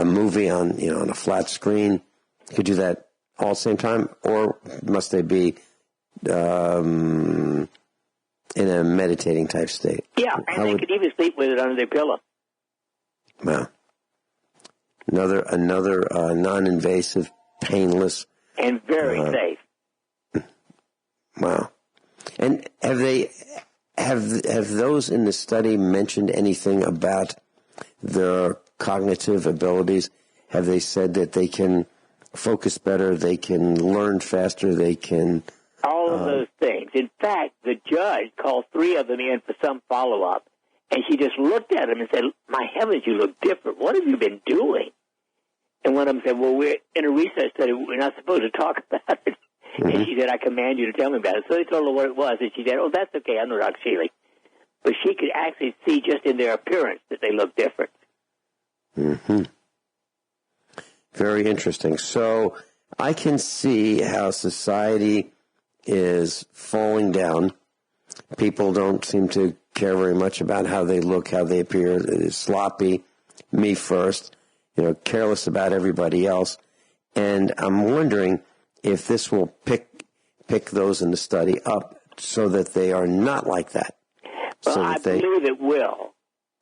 movie on a flat screen. You could do that all at the same time, or must they be in a meditating type state? Yeah, and they could even sleep with it under their pillow. Wow. Another non-invasive, painless, and very safe. Wow. And have those in the study mentioned anything about their cognitive abilities? Have they said that they can focus better, they can learn faster, they can... All of those things. In fact, the judge called 3 of them in for some follow-up, and she just looked at them and said, "My heavens, you look different. What have you been doing?" And one of them said, "Well, we're in a research study. We're not supposed to talk about it." Mm-hmm. And she said, "I command you to tell me about it." So they told her what it was, and she said, "Oh, that's okay. I know Dr. Shealy." But she could actually see just in their appearance that they look different. Mm-hmm. Very interesting. So I can see how society is falling down. People don't seem to care very much about how they look, how they appear. It is sloppy, me first, careless about everybody else. And I'm wondering if this will pick those in the study up so that they are not like that. Well, I believe it will,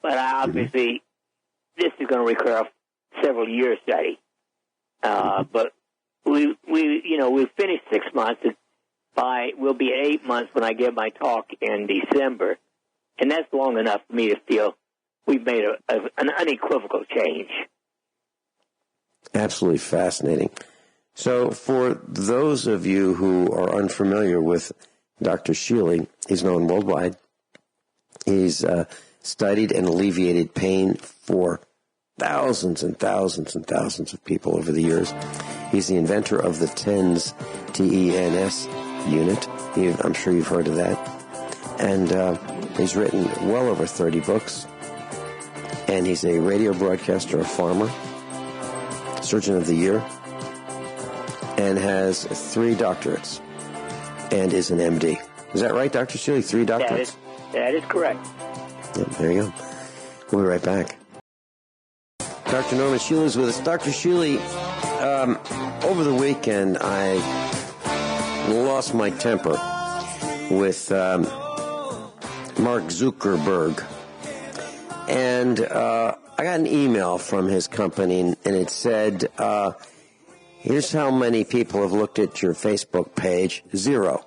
but obviously this is going to require a several year study. But we've finished 6 months. We'll be at 8 months when I give my talk in December, and that's long enough for me to feel we've made an unequivocal change. Absolutely fascinating. So for those of you who are unfamiliar with Dr. Shealy, he's known worldwide. He's studied and alleviated pain for thousands and thousands and thousands of people over the years. He's the inventor of the TENS, T-E-N-S unit. I'm sure you've heard of that. And he's written well over 30 books. And he's a radio broadcaster, a farmer, Surgeon of the Year, and has 3 doctorates and is an MD. Is that right, Dr. Shealy? 3 doctorates? That is correct. Yeah, there you go. We'll be right back. Dr. Norman Shealy is with us. Dr. Shealy, over the weekend, I lost my temper with Mark Zuckerberg. And I got an email from his company, and it said, here's how many people have looked at your Facebook page, 0,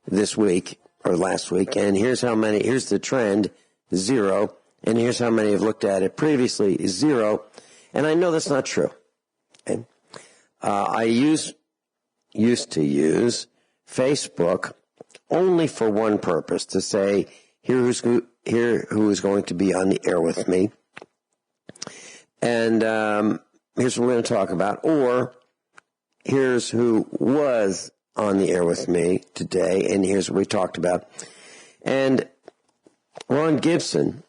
this week or last week. And here's the trend, 0. And here's how many have looked at it previously, 0. And I know that's not true. Okay? I used to use Facebook only for one purpose, to say, here who is going to be on the air with me. And here's what we're going to talk about. Or here's who was on the air with me today, and here's what we talked about. And Ron Gibson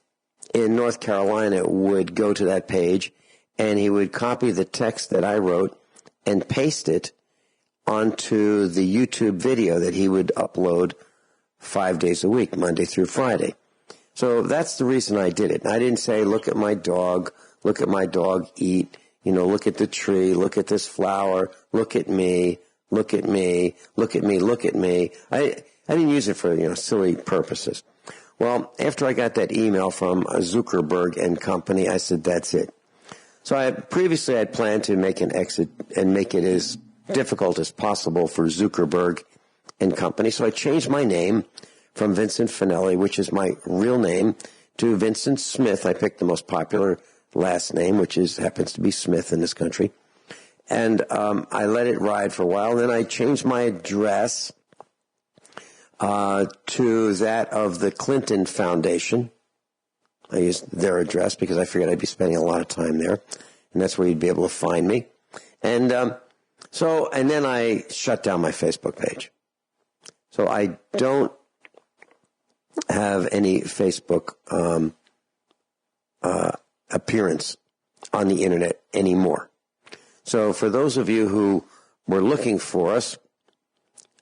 in North Carolina would go to that page, and he would copy the text that I wrote and paste it onto the YouTube video that he would upload 5 days a week, Monday through Friday. So that's the reason I did it. And I didn't say, look at my dog eat, look at the tree, look at this flower, look at me, look at me, look at me, look at me. I didn't use it for, silly purposes. Well, after I got that email from Zuckerberg and company, I said, that's it. So previously I'd planned to make an exit and make it as difficult as possible for Zuckerberg and company. So I changed my name from Vincent Finelli, which is my real name, to Vincent Smith. I picked the most popular last name, which happens to be Smith in this country. And I let it ride for a while. Then I changed my address to that of the Clinton Foundation. I used their address because I figured I'd be spending a lot of time there, and that's where you'd be able to find me. And and then I shut down my Facebook page. So I don't have any Facebook appearance on the internet anymore. So for those of you who were looking for us,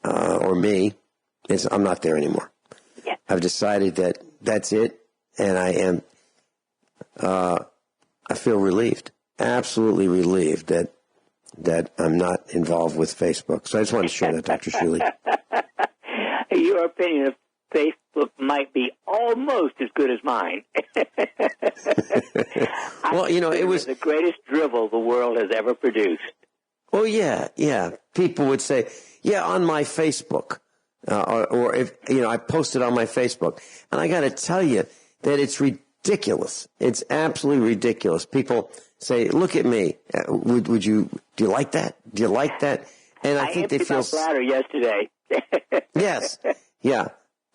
or me, I'm not there anymore. Yeah. I've decided that that's it, and I feel relieved, absolutely relieved that I'm not involved with Facebook. So I just wanted to share that, Dr. Shealy. Your opinion of Facebook might be almost as good as mine. Well, it was the greatest drivel the world has ever produced. Oh, yeah. People would say, on my Facebook. Or if, I posted on my Facebook. And I got to tell you that it's ridiculous. It's absolutely ridiculous. People say, look at me. Do you like that? Do you like that? And I think they feel... my bladder yesterday. Yes. Yeah.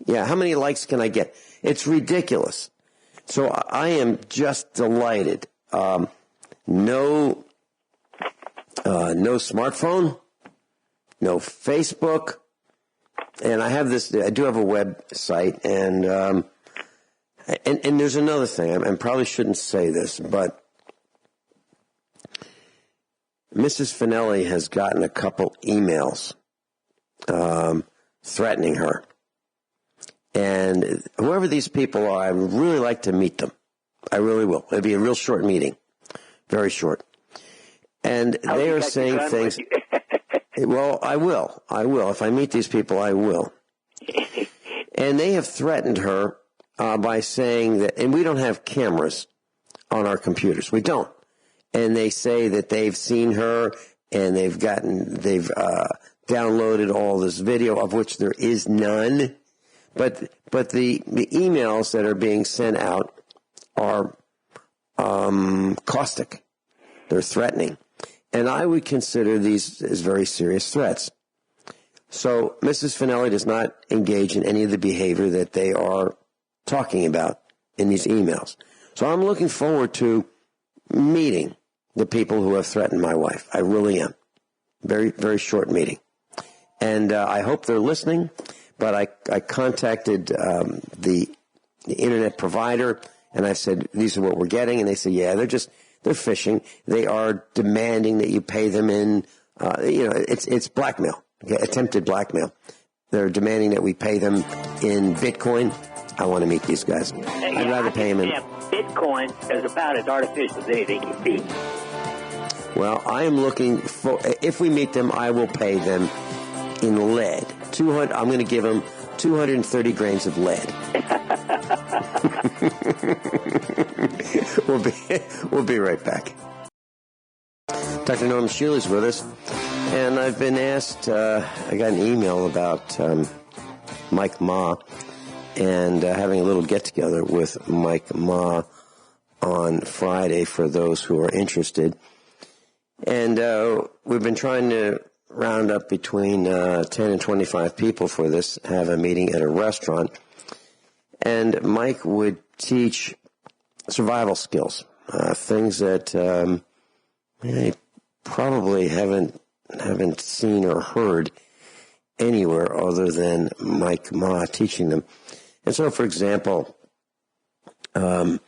How many likes can I get? It's ridiculous. So I am just delighted. No smartphone, no Facebook, and I do have a website, and there's another thing. I probably shouldn't say this, but Mrs. Finelli has gotten a couple emails threatening her. And whoever these people are, I would really like to meet them. I really will. It'll be a real short meeting. Very short. And they are saying things. Well, I will. If I meet these people, I will. And they have threatened her by saying that, and we don't have cameras on our computers. We don't. And they say that they've seen her and they've downloaded all this video, of which there is none. But the emails that are being sent out are caustic. They're threatening. And I would consider these as very serious threats. So Mrs. Finelli does not engage in any of the behavior that they are talking about in these emails. So I'm looking forward to meeting the people who have threatened my wife. I really am. Very, very short meeting. And I hope they're listening. But I contacted the internet provider, and I said, these are what we're getting. And they said, they're phishing. They are demanding that you pay them in, it's blackmail, okay, attempted blackmail. They're demanding that we pay them in Bitcoin. I want to meet these guys. I'd rather pay them in. Bitcoin is about as artificial as anything you see. Well, I am looking for, if we meet them, I will pay them in lead. I'm going to give them 230 grains of lead. We'll be right back. Dr. Norm Shealy is with us, and I've been asked, I got an email about Mike Ma and having a little get-together with Mike Ma on Friday for those who are interested. And we've been trying to round up between 10 and 25 people for this, have a meeting at a restaurant. And Mike would teach survival skills, things that you probably haven't seen or heard anywhere other than Mike Ma teaching them. And so, for example, and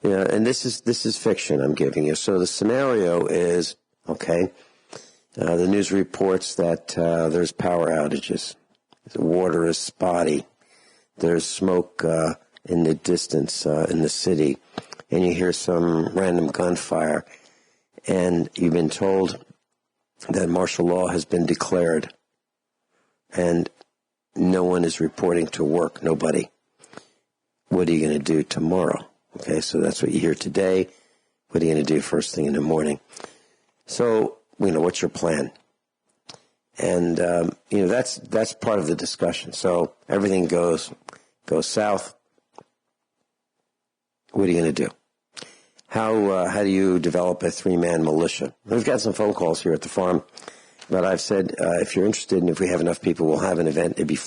this is fiction I'm giving you. So the scenario is, okay, the news reports that there's power outages. The water is spotty. There's smoke in the distance in the city. And you hear some random gunfire. And you've been told that martial law has been declared. And no one is reporting to work. Nobody. What are you going to do tomorrow? Okay, so that's what you hear today. What are you going to do first thing in the morning? So, what's your plan? And, that's part of the discussion. So everything goes south. What are you going to do? How do you develop a three-man militia? We've got some phone calls here at the farm, but I've said if you're interested and if we have enough people, we'll have an event. It'd be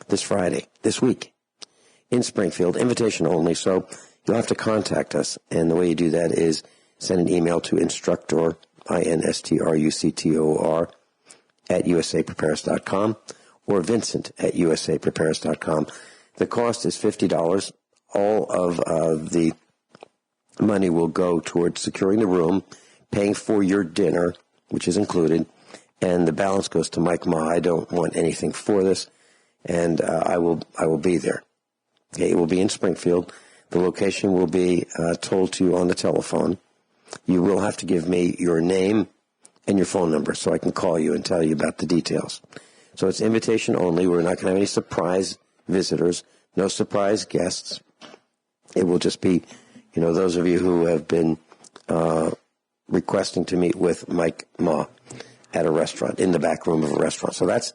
this week, in Springfield, invitation only. So you'll have to contact us, and the way you do that is send an email to instructor, INSTRUCTOR, at usaprepares.com or Vincent at usaprepares.com. The cost is $50. All of the money will go towards securing the room, paying for your dinner, which is included, and the balance goes to Mike Ma. I don't want anything for this, and I will be there. Okay, it will be in Springfield. The location will be told to you on the telephone. You will have to give me your name and your phone number so I can call you and tell you about the details. So it's invitation only. We're not going to have any surprise visitors, no surprise guests. It will just be, those of you who have been requesting to meet with Mike Ma at a restaurant, in the back room of a restaurant. So that's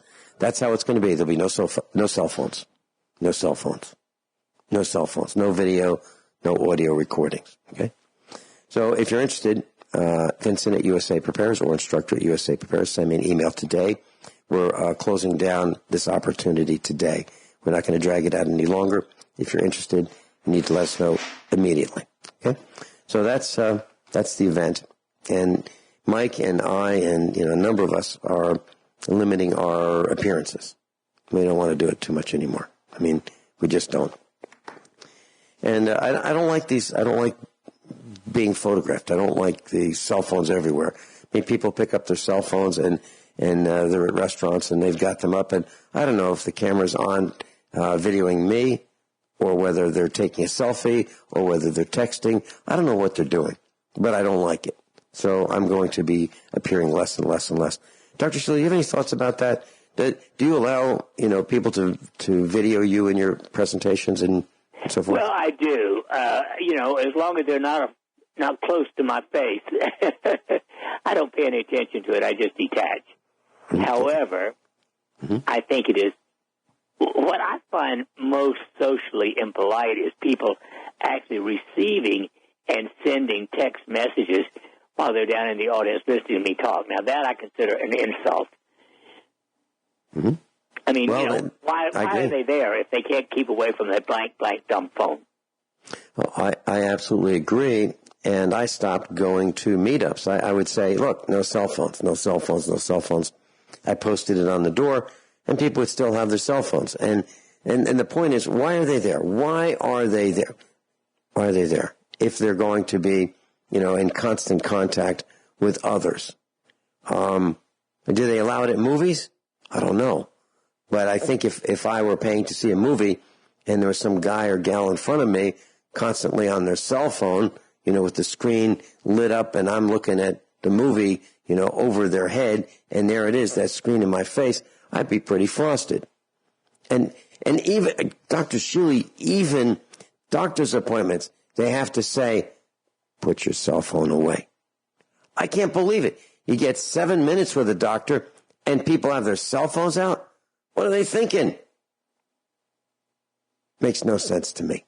how it's going to be. There'll be no cell phones, no video, no audio recordings. Okay. So if you're interested, Vincent at USA Prepares or instructor at USA Prepares, send me an email today. We're closing down this opportunity today. We're not going to drag it out any longer. If you're interested, you need to let us know immediately. Okay? So that's the event. And Mike and I and a number of us are limiting our appearances. We don't want to do it too much anymore. We just don't. And I don't like these. I don't like being photographed. I don't like the cell phones everywhere. People pick up their cell phones and they're at restaurants and they've got them up, and I don't know if the camera's on videoing me or whether they're taking a selfie or whether they're texting. I don't know what they're doing, but I don't like it. So I'm going to be appearing less and less and less. Dr. Shealy, do you have any thoughts about that? Do you allow people to video you in your presentations and so forth? Well, I do. As long as they're not close to my face, I don't pay any attention to it. I just detach. Mm-hmm. However, I think it is what I find most socially impolite is people actually receiving and sending text messages while they're down in the audience listening to me talk. Now, that I consider an insult. Mm-hmm. Why are they there if they can't keep away from that blank, dumb phone? Well, I absolutely agree, and I stopped going to meetups. I would say, look, no cell phones. I posted it on the door, and people would still have their cell phones. And the point is, why are they there? Why are they there? Why are they there? If they're going to be, in constant contact with others. Do they allow it at movies? I don't know. But I think if I were paying to see a movie and there was some guy or gal in front of me constantly on their cell phone, with the screen lit up and I'm looking at the movie, over their head, and there it is, that screen in my face, I'd be pretty frosted. And even, Dr. Shealy, even doctor's appointments, they have to say, put your cell phone away. I can't believe it. You get 7 minutes with a doctor and people have their cell phones out? What are they thinking? Makes no sense to me.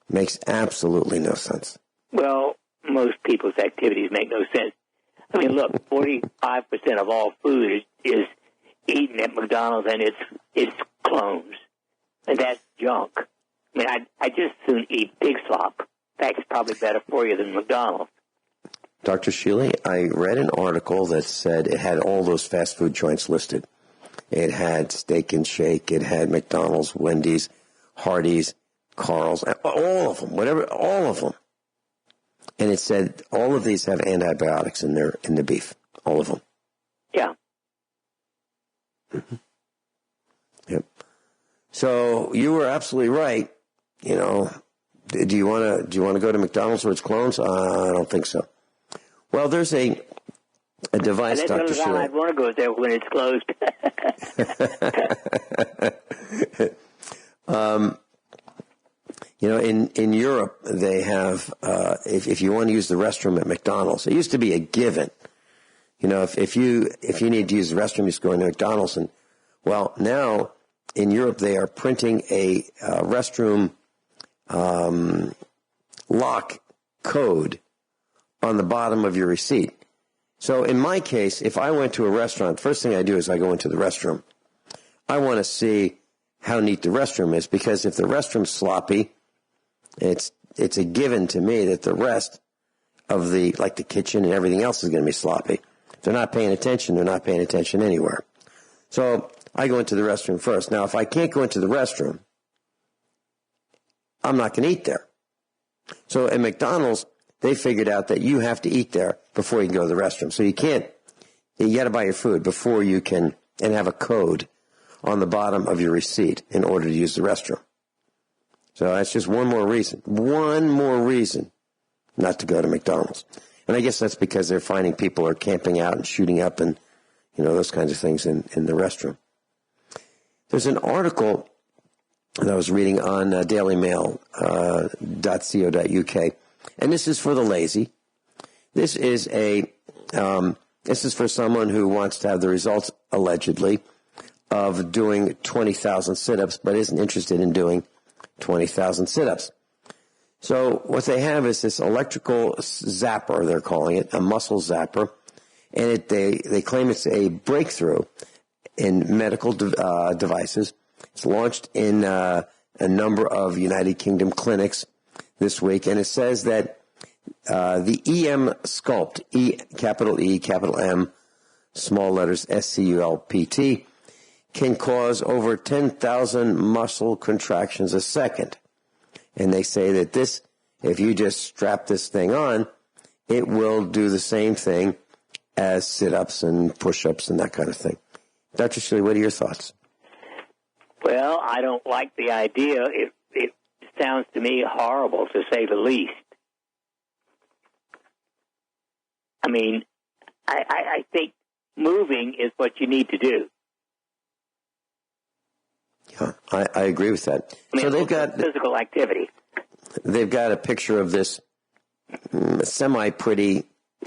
Makes absolutely no sense. Well, most people's activities make no sense. Look, 45% of all food is eaten at McDonald's, and it's clones. And that's junk. I just soon eat pig slop. That's probably better for you than McDonald's. Dr. Shealy, I read an article that said it had all those fast food joints listed. It had Steak and Shake. It had McDonald's, Wendy's, Hardee's, Carl's, all of them, all of them. And it said all of these have antibiotics in the beef, all of them. Yeah. Mm-hmm. Yep. So you were absolutely right. Do you want to go to McDonald's where it's clones? I don't think so. Well, there's a device, Dr. Shealy. I'd want to go there when it's closed. You know, in Europe, they have, if you want to use the restroom at McDonald's, it used to be a given. You know, if you need to use the restroom, you just go into McDonald's. And, well, now in Europe, they are printing a restroom lock code on the bottom of your receipt. So in my case, if I went to a restaurant, first thing I do is I go into the restroom. I want to see how neat the restroom is, because if the restroom's sloppy, it's a given to me that the rest of the kitchen and everything else is going to be sloppy. If they're not paying attention, they're not paying attention anywhere. So I go into the restroom first. Now, if I can't go into the restroom, I'm not going to eat there. So at McDonald's, they figured out that you have to eat there before you can go to the restroom. So you got to buy your food before you can, and have a code on the bottom of your receipt in order to use the restroom. So that's just one more reason not to go to McDonald's. And I guess that's because they're finding people are camping out and shooting up and, you know, those kinds of things in the restroom. There's an article that I was reading on dailymail.co.uk, and this is for the lazy. This is for someone who wants to have the results, allegedly, of doing 20,000 sit-ups, but isn't interested in doing 20,000 sit-ups. So what they have is this electrical zapper, they're calling it, a muscle zapper, and they claim it's a breakthrough in medical devices. It's launched in a number of United Kingdom clinics this week, and it says that the EM Sculpt, capital E, capital M, small letters SCULPT, can cause over 10,000 muscle contractions a second. And they say that this, if you just strap this thing on, it will do the same thing as sit-ups and push-ups and that kind of thing. Dr. Shealy, what are your thoughts? Well, I don't like the idea. It sounds to me horrible, to say the least. I mean, I think moving is what you need to do. Yeah, I agree with that. I mean, so they've got physical activity. They've got a picture of this semi-pretty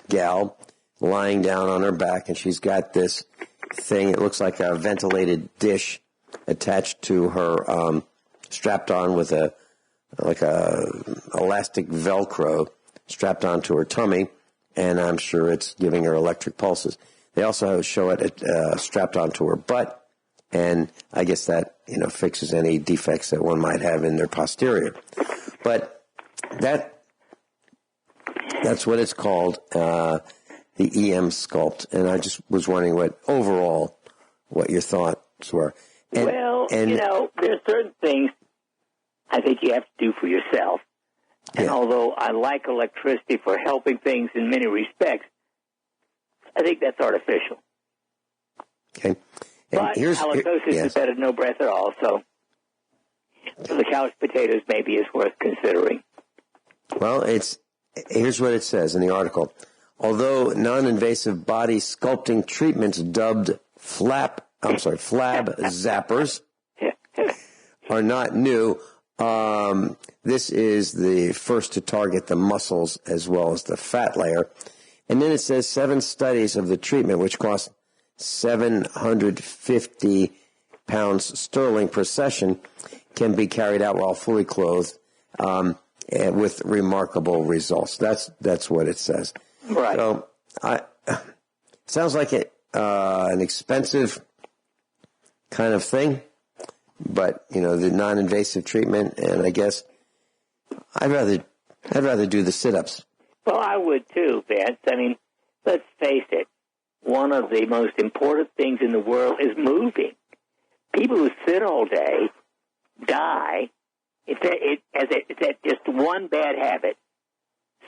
gal lying down on her back, and she's got this thing. It looks like a ventilated dish attached to her, strapped on with a elastic Velcro strapped onto her tummy, and I'm sure it's giving her electric pulses. They also show it strapped onto her butt. And I guess that, you know, fixes any defects that one might have in their posterior. But that's what it's called, the EM Sculpt. And I just was wondering what your thoughts were. You know, there's certain things I think you have to do for yourself. And although I like electricity for helping things in many respects, I think that's artificial. Okay. But halitosis is better than no breath at all, so the couch potatoes maybe is worth considering. Well, here's what it says in the article. Although non-invasive body sculpting treatments dubbed flab zappers are not new, this is the first to target the muscles as well as the fat layer. And then it says 7 studies of the treatment, which cost 750 pounds sterling per session, can be carried out while fully clothed, with remarkable results. That's what it says. Right. So, sounds like an expensive kind of thing, but you know, the non-invasive treatment, and I guess I'd rather do the sit-ups. Well, I would too, Vince. I mean, let's face it. One of the most important things in the world is moving. People who sit all day die. It's just one bad habit,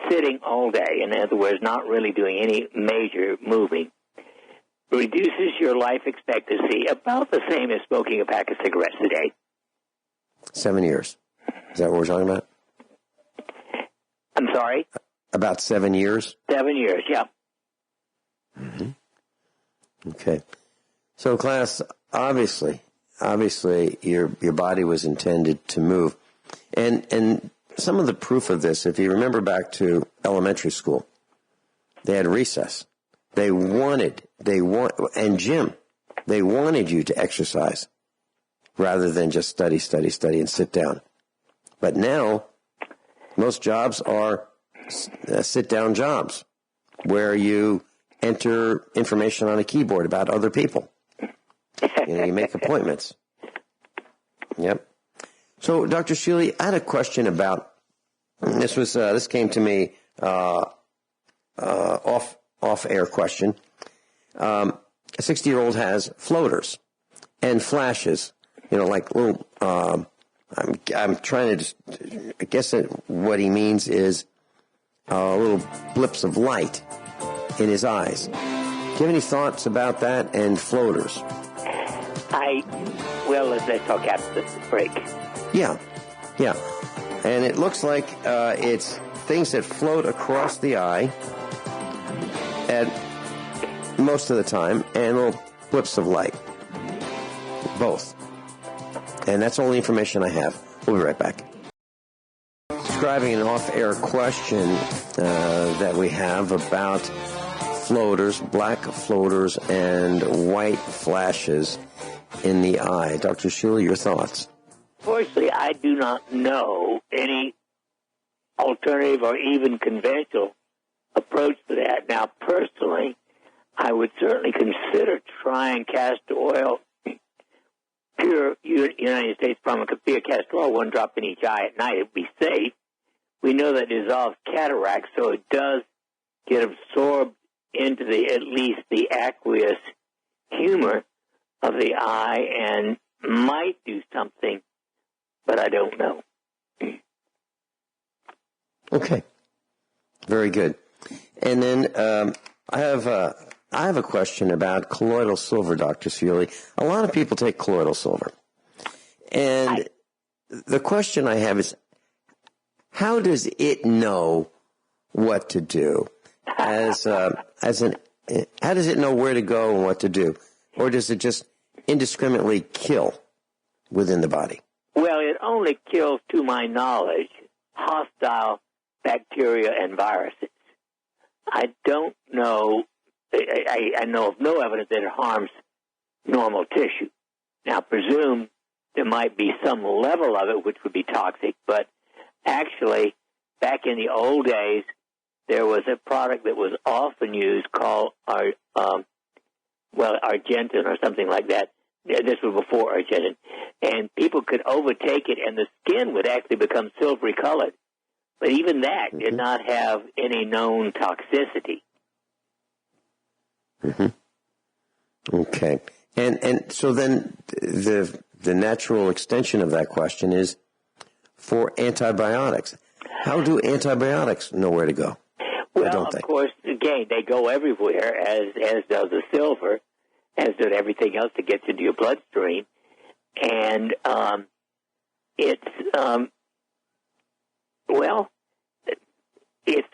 sitting all day. In other words, not really doing any major moving. Reduces your life expectancy about the same as smoking a pack of cigarettes a day. 7 years. Is that what we're talking about? I'm sorry? About 7 years? 7 years, yeah. Mm-hmm. Okay. So, class, obviously, your body was intended to move. And some of the proof of this, if you remember back to elementary school, they had recess. And gym, they wanted you to exercise rather than just study, and sit down. But now, most jobs are sit-down jobs where you enter information on a keyboard about other people. You make appointments. Yep. So, Dr. Shealy, I had a question about this came to me off-air question. A 60-year-old has floaters and flashes, like little. I'm trying to I guess what he means is little blips of light in his eyes. Do you have any thoughts about that and floaters? Let's talk after this break. Yeah. And it looks like it's things that float across the eye at most of the time, and little blips of light. Both. And that's all the information I have. We'll be right back. Describing an off-air question that we have about floaters, black floaters, and white flashes in the eye. Dr. Shealy, your thoughts? Fortunately, I do not know any alternative or even conventional approach to that. Now, personally, I would certainly consider trying castor oil, pure United States pure castor oil, 1 drop in each eye at night. It would be safe. We know that it dissolves cataracts, so it does get absorbed into at least the aqueous humor of the eye and might do something, but I don't know. Okay. Very good. And then I have a question about colloidal silver, Dr. Shealy. A lot of people take colloidal silver. And the question I have is, how does it know what to do? How does it know where to go and what to do? Or does it just indiscriminately kill within the body? Well, it only kills, to my knowledge, hostile bacteria and viruses. I don't know. I know of no evidence that it harms normal tissue. Now, presume there might be some level of it which would be toxic, but actually, back in the old days, there was a product that was often used called Argentin or something like that. This was before Argentin. And people could overtake it, and the skin would actually become silvery colored. But even that did not have any known toxicity. Mm-hmm. Okay. And so then the natural extension of that question is for antibiotics. How do antibiotics know where to go? Well, of course, again, they go everywhere, as does the silver, as does everything else that gets into your bloodstream. And it's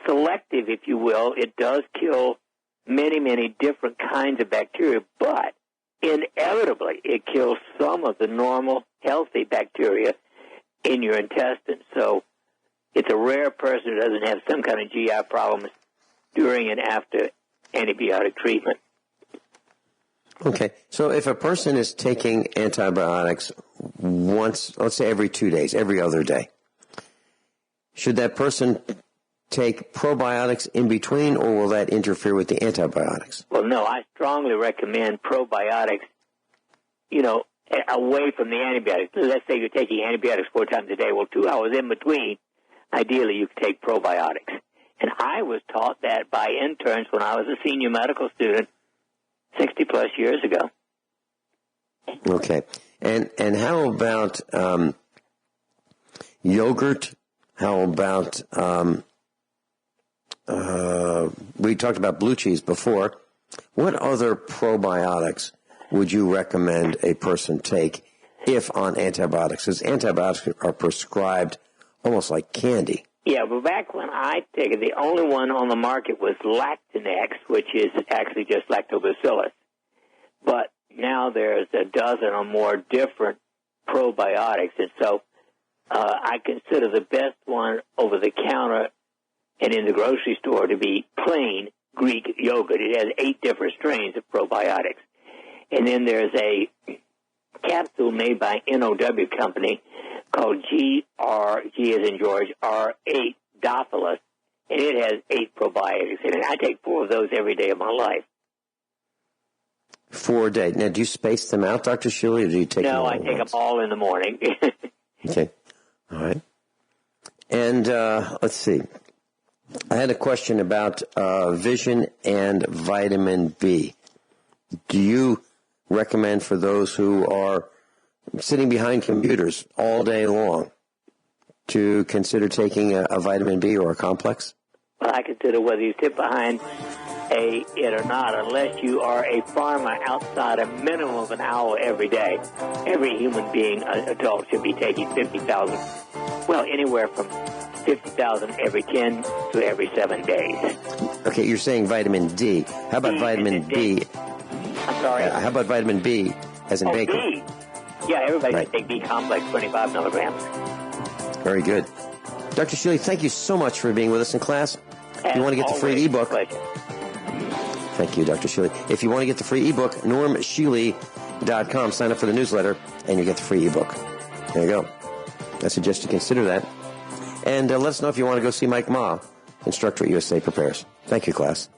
selective, if you will. It does kill many, many different kinds of bacteria, but inevitably it kills some of the normal, healthy bacteria in your intestines. So it's a rare person who doesn't have some kind of GI problems during and after antibiotic treatment. Okay. So if a person is taking antibiotics once, let's say every 2 days, every other day, should that person take probiotics in between, or will that interfere with the antibiotics? Well, no, I strongly recommend probiotics, away from the antibiotics. Let's say you're taking antibiotics 4 times a day. Well, 2 hours in between, ideally you could take probiotics. And I was taught that by interns when I was a senior medical student 60-plus years ago. Okay. And how about yogurt? How about we talked about blue cheese before. What other probiotics would you recommend a person take if on antibiotics? Because antibiotics are prescribed almost like candy. Yeah, but back when I take it, the only one on the market was Lactinex, which is actually just lactobacillus. But now there's a dozen or more different probiotics, and so I consider the best one over the counter and in the grocery store to be plain Greek yogurt. It has 8 different strains of probiotics. And then there's a capsule made by NOW company called G as in George, R8 Dophilus, and it has 8 probiotics in it. I take 4 of those every day of my life. 4 a day. Now, do you space them out, Dr. Shealy, or do you take them all No, I take them all in the morning. Okay. All right. And let's see. I had a question about vision and vitamin B. Do you recommend for those who are sitting behind computers all day long to consider taking a vitamin B or a complex? Well, I consider whether you sit behind it or not, unless you are a farmer outside a minimum of an hour every day. Every human being, adult, should be taking 50,000, well, anywhere from 50,000 every 10 to every 7 days. Okay, you're saying vitamin D. How about vitamin B? I'm sorry? How about vitamin B as in bacon? B. Yeah, everybody Right. should take B complex, 25 milligrams. Very good. Dr. Shealy, thank you so much for being with us in class. If you want to get the free ebook. Thank you, Dr. Shealy. If you want to get the free ebook, normshealy.com. Sign up for the newsletter, and you get the free ebook. There you go. I suggest you consider that. And let us know if you want to go see Mike Ma, instructor at USA Prepares. Thank you, class.